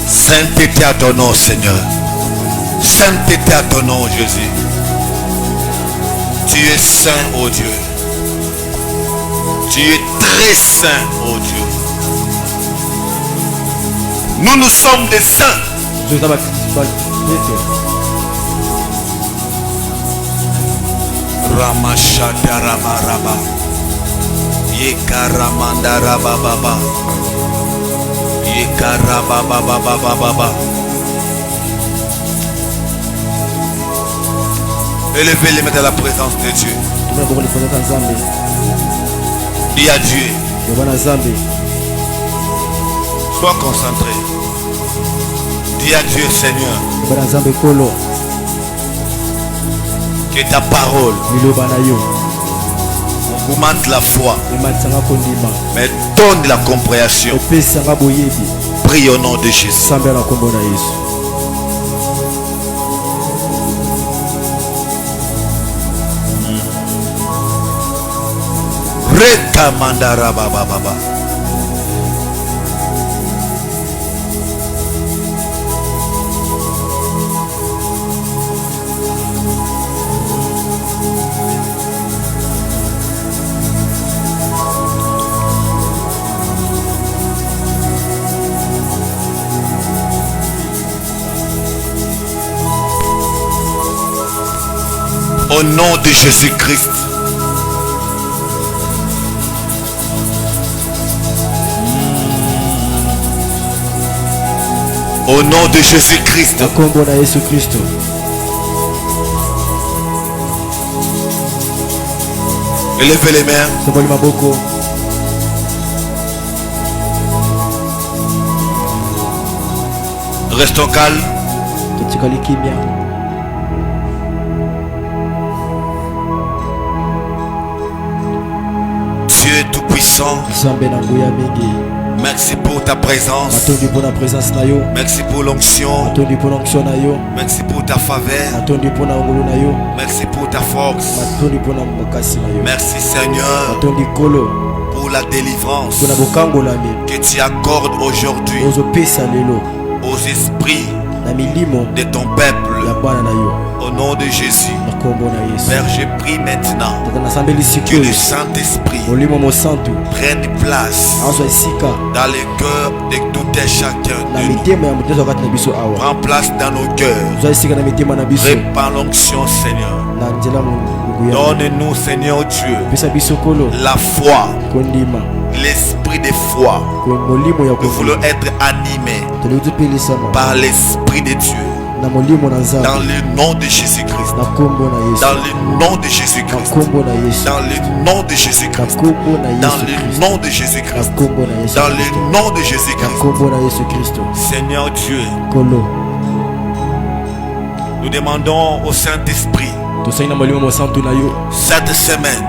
Sainteté à ton nom, Seigneur. Sainteté à ton nom, Jésus. Tu es saint, ô Dieu. Tu es très saint, ô Dieu. Nous sommes des saints. Ramashata Rabaraba. Yekaramanda Rabababa. Yekarabababababa. Élevez les mains dans la présence de Dieu. Dis à Dieu. Sois concentré. Dis à Dieu, Seigneur, que ta parole augmente la foi, mais donne la compréhension. Prie au nom de Jésus. Rekamandara baba baba. Au nom de Jésus-Christ. Au nom de Jésus-Christ. Élevez les mains. Restons calmes. Dieu est tout puissant. Merci pour ta présence. Merci pour l'onction. Merci pour ta faveur. Merci pour ta force. Merci Seigneur pour la délivrance que tu accordes aujourd'hui aux esprits de ton peuple. Au nom de Jésus. Père, je prie maintenant que le Saint-Esprit prenne place dans les cœurs de tout et chacun de nous. Prends place dans nos cœurs. Répands l'onction, Seigneur. Donne-nous, Seigneur Dieu, la foi, l'esprit de foi. Nous voulons être animés par l'esprit de Dieu. Dans le nom de Jésus-Christ. Dans le nom de Jésus-Christ. Dans le nom de Jésus-Christ. Dans le nom de Jésus-Christ. Dans le nom de Jésus-Christ. Seigneur Dieu, nous demandons au Saint-Esprit cette semaine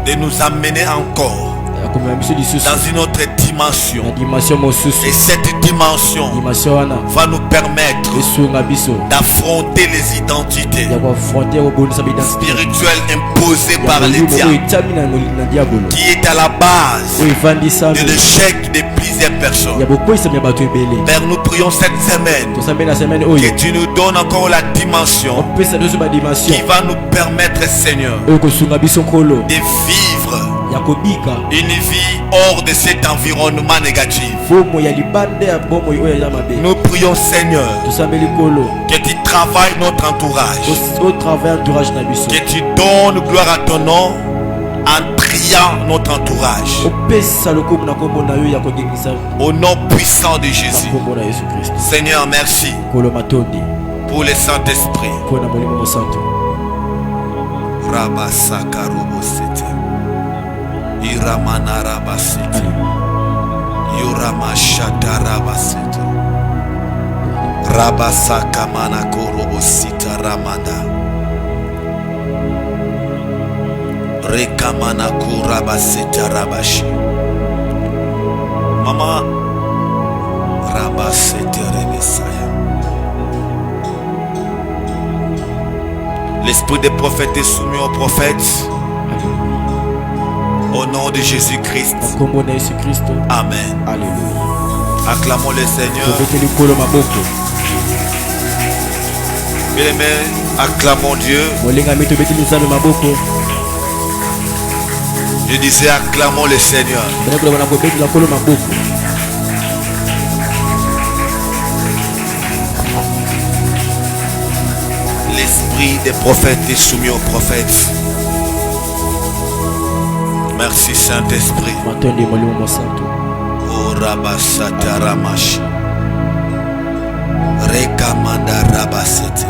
de nous amener encore dans une autre dimension. Et cette dimension va nous permettre d'affronter les identités spirituelles imposées par les diables, qui est à la base de l'échec de plusieurs personnes. Père, nous prions cette semaine que tu nous donnes encore la dimension qui va nous permettre, Seigneur, de vivre une vie hors de cet environnement négatif. Nous prions, Seigneur, que tu travailles notre entourage, que tu donnes gloire à ton nom en triant notre entourage. Au nom puissant de Jésus. Seigneur, merci pour le Saint-Esprit. Iramana rabasete, Yuramashata rabasete, Rabasaka manakoro ramanda, Rekamanaku rabasete rabashi, Mama rabasete remesaya. L'esprit des prophètes est soumis aux prophètes. Au nom de Jésus-Christ. Amen. Alléluia. Acclamons le Seigneur. Bien-aimés, acclamons Dieu. Je disais acclamons le Seigneur. L'esprit des prophètes est soumis aux prophètes. Merci Saint-Esprit. Oh Rabasata Ramash. Rekamanda Rabasete.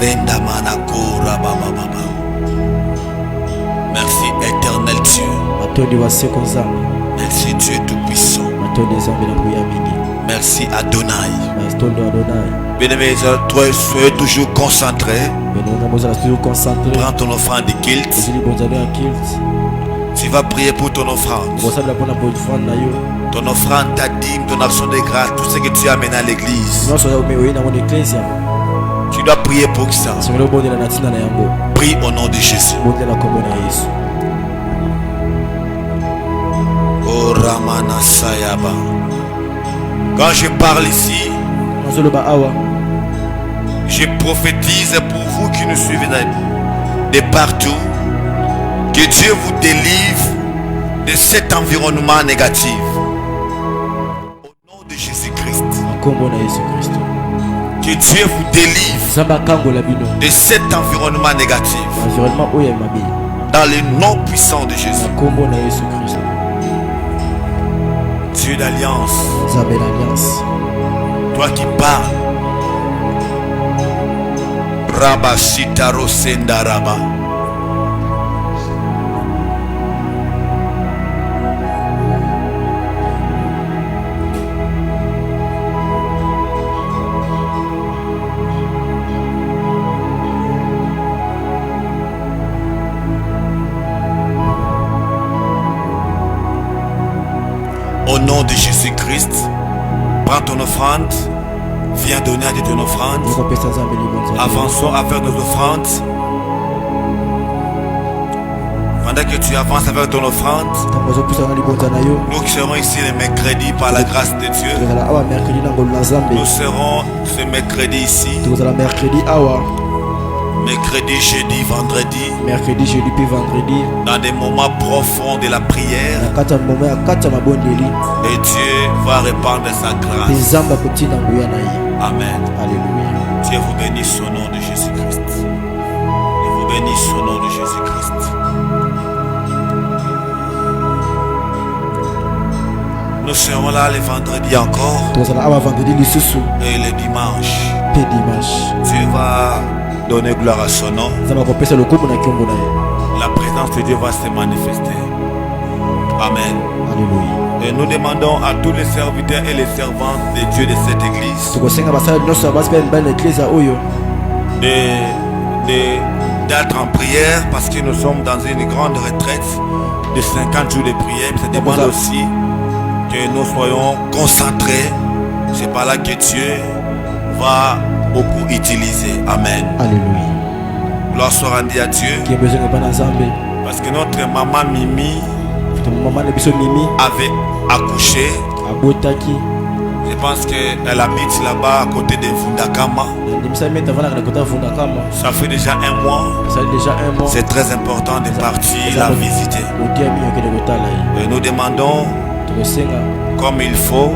Renda Manako Rabababa. Merci éternel Dieu. Merci Dieu Tout-Puissant. Merci Adonai. Bien-aimés, soyez toujours concentrés. Prends ton offrande de kilt. Tu vas prier pour ton offrande. Ton offrande, ta dîme, ton action de grâce, tout ce que tu amènes à l'église. Tu dois prier pour ça. Prie au nom de Jésus. Oh Ramana Sayaba. Quand je parle ici, je prophétise pour vous qui nous suivez de partout, que Dieu vous délivre de cet environnement négatif. Au nom de Jésus-Christ. Que Dieu vous délivre de cet environnement négatif. Dans le nom puissant de Jésus. Dieu d'alliance. Toi qui parles. Rabba Shitaro Sendaraba. Au nom de Jésus-Christ, prends ton offrande, viens donner à Dieu ton offrande. Avançons avec nos offrandes. Pendant que tu avances avec ton offrande, nous qui serons ici le mercredi par la grâce de Dieu. Nous serons ce mercredi ici. Mercredi, jeudi, vendredi. Mercredi, jeudi, puis vendredi. Dans des moments profonds de la prière. Et Dieu va répandre sa grâce. Amen. Alléluia. Dieu vous bénisse au nom de Jésus-Christ. Et vous bénisse au nom de Jésus-Christ. Nous serons là le vendredi encore. Et le dimanche. Dieu va donner gloire à son nom. La présence de Dieu va se manifester. Amen. Alléluia. Et nous demandons à tous les serviteurs et les servantes de Dieu de cette église d'être en prière, parce que nous sommes dans une grande retraite de 50 jours de prière. Ça demande aussi que nous soyons concentrés. C'est par là que Dieu va beaucoup utiliser. Amen. Alléluia. Gloire soit rendue à Dieu. Parce que notre maman Mimi avait accouché. Je pense qu'elle habite là-bas à côté de Vundakama. Ça fait déjà un mois. C'est très important de partir la visiter. Et nous demandons, comme il faut,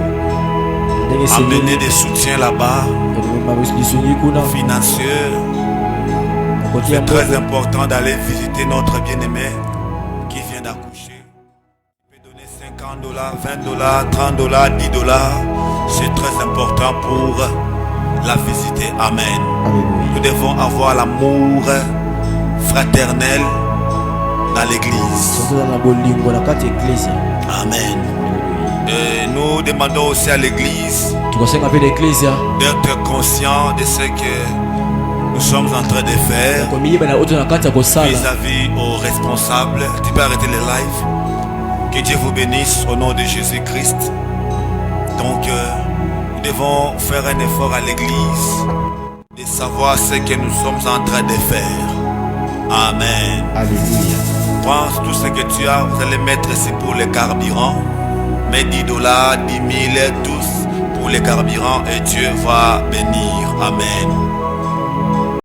amener des soutiens là-bas, financiers. C'est très important d'aller visiter notre bien-aimé qui vient d'accoucher. Il peut donner $50, $20, $30, $10. C'est très important pour la visiter. Amen. Nous devons avoir l'amour fraternel dans l'église. Amen. Et nous demandons aussi à l'église d'être conscient de ce que nous sommes en train de faire vis-à-vis aux responsables. Tu peux arrêter les lives. Que Dieu vous bénisse au nom de Jésus-Christ. Donc nous devons faire un effort à l'église de savoir ce que nous sommes en train de faire. Amen. Alléluia. Pense tout ce que tu as, vous allez mettre ici pour les carburants. Mets $10, 10 000, tous pour les carburants et Dieu va bénir. Amen.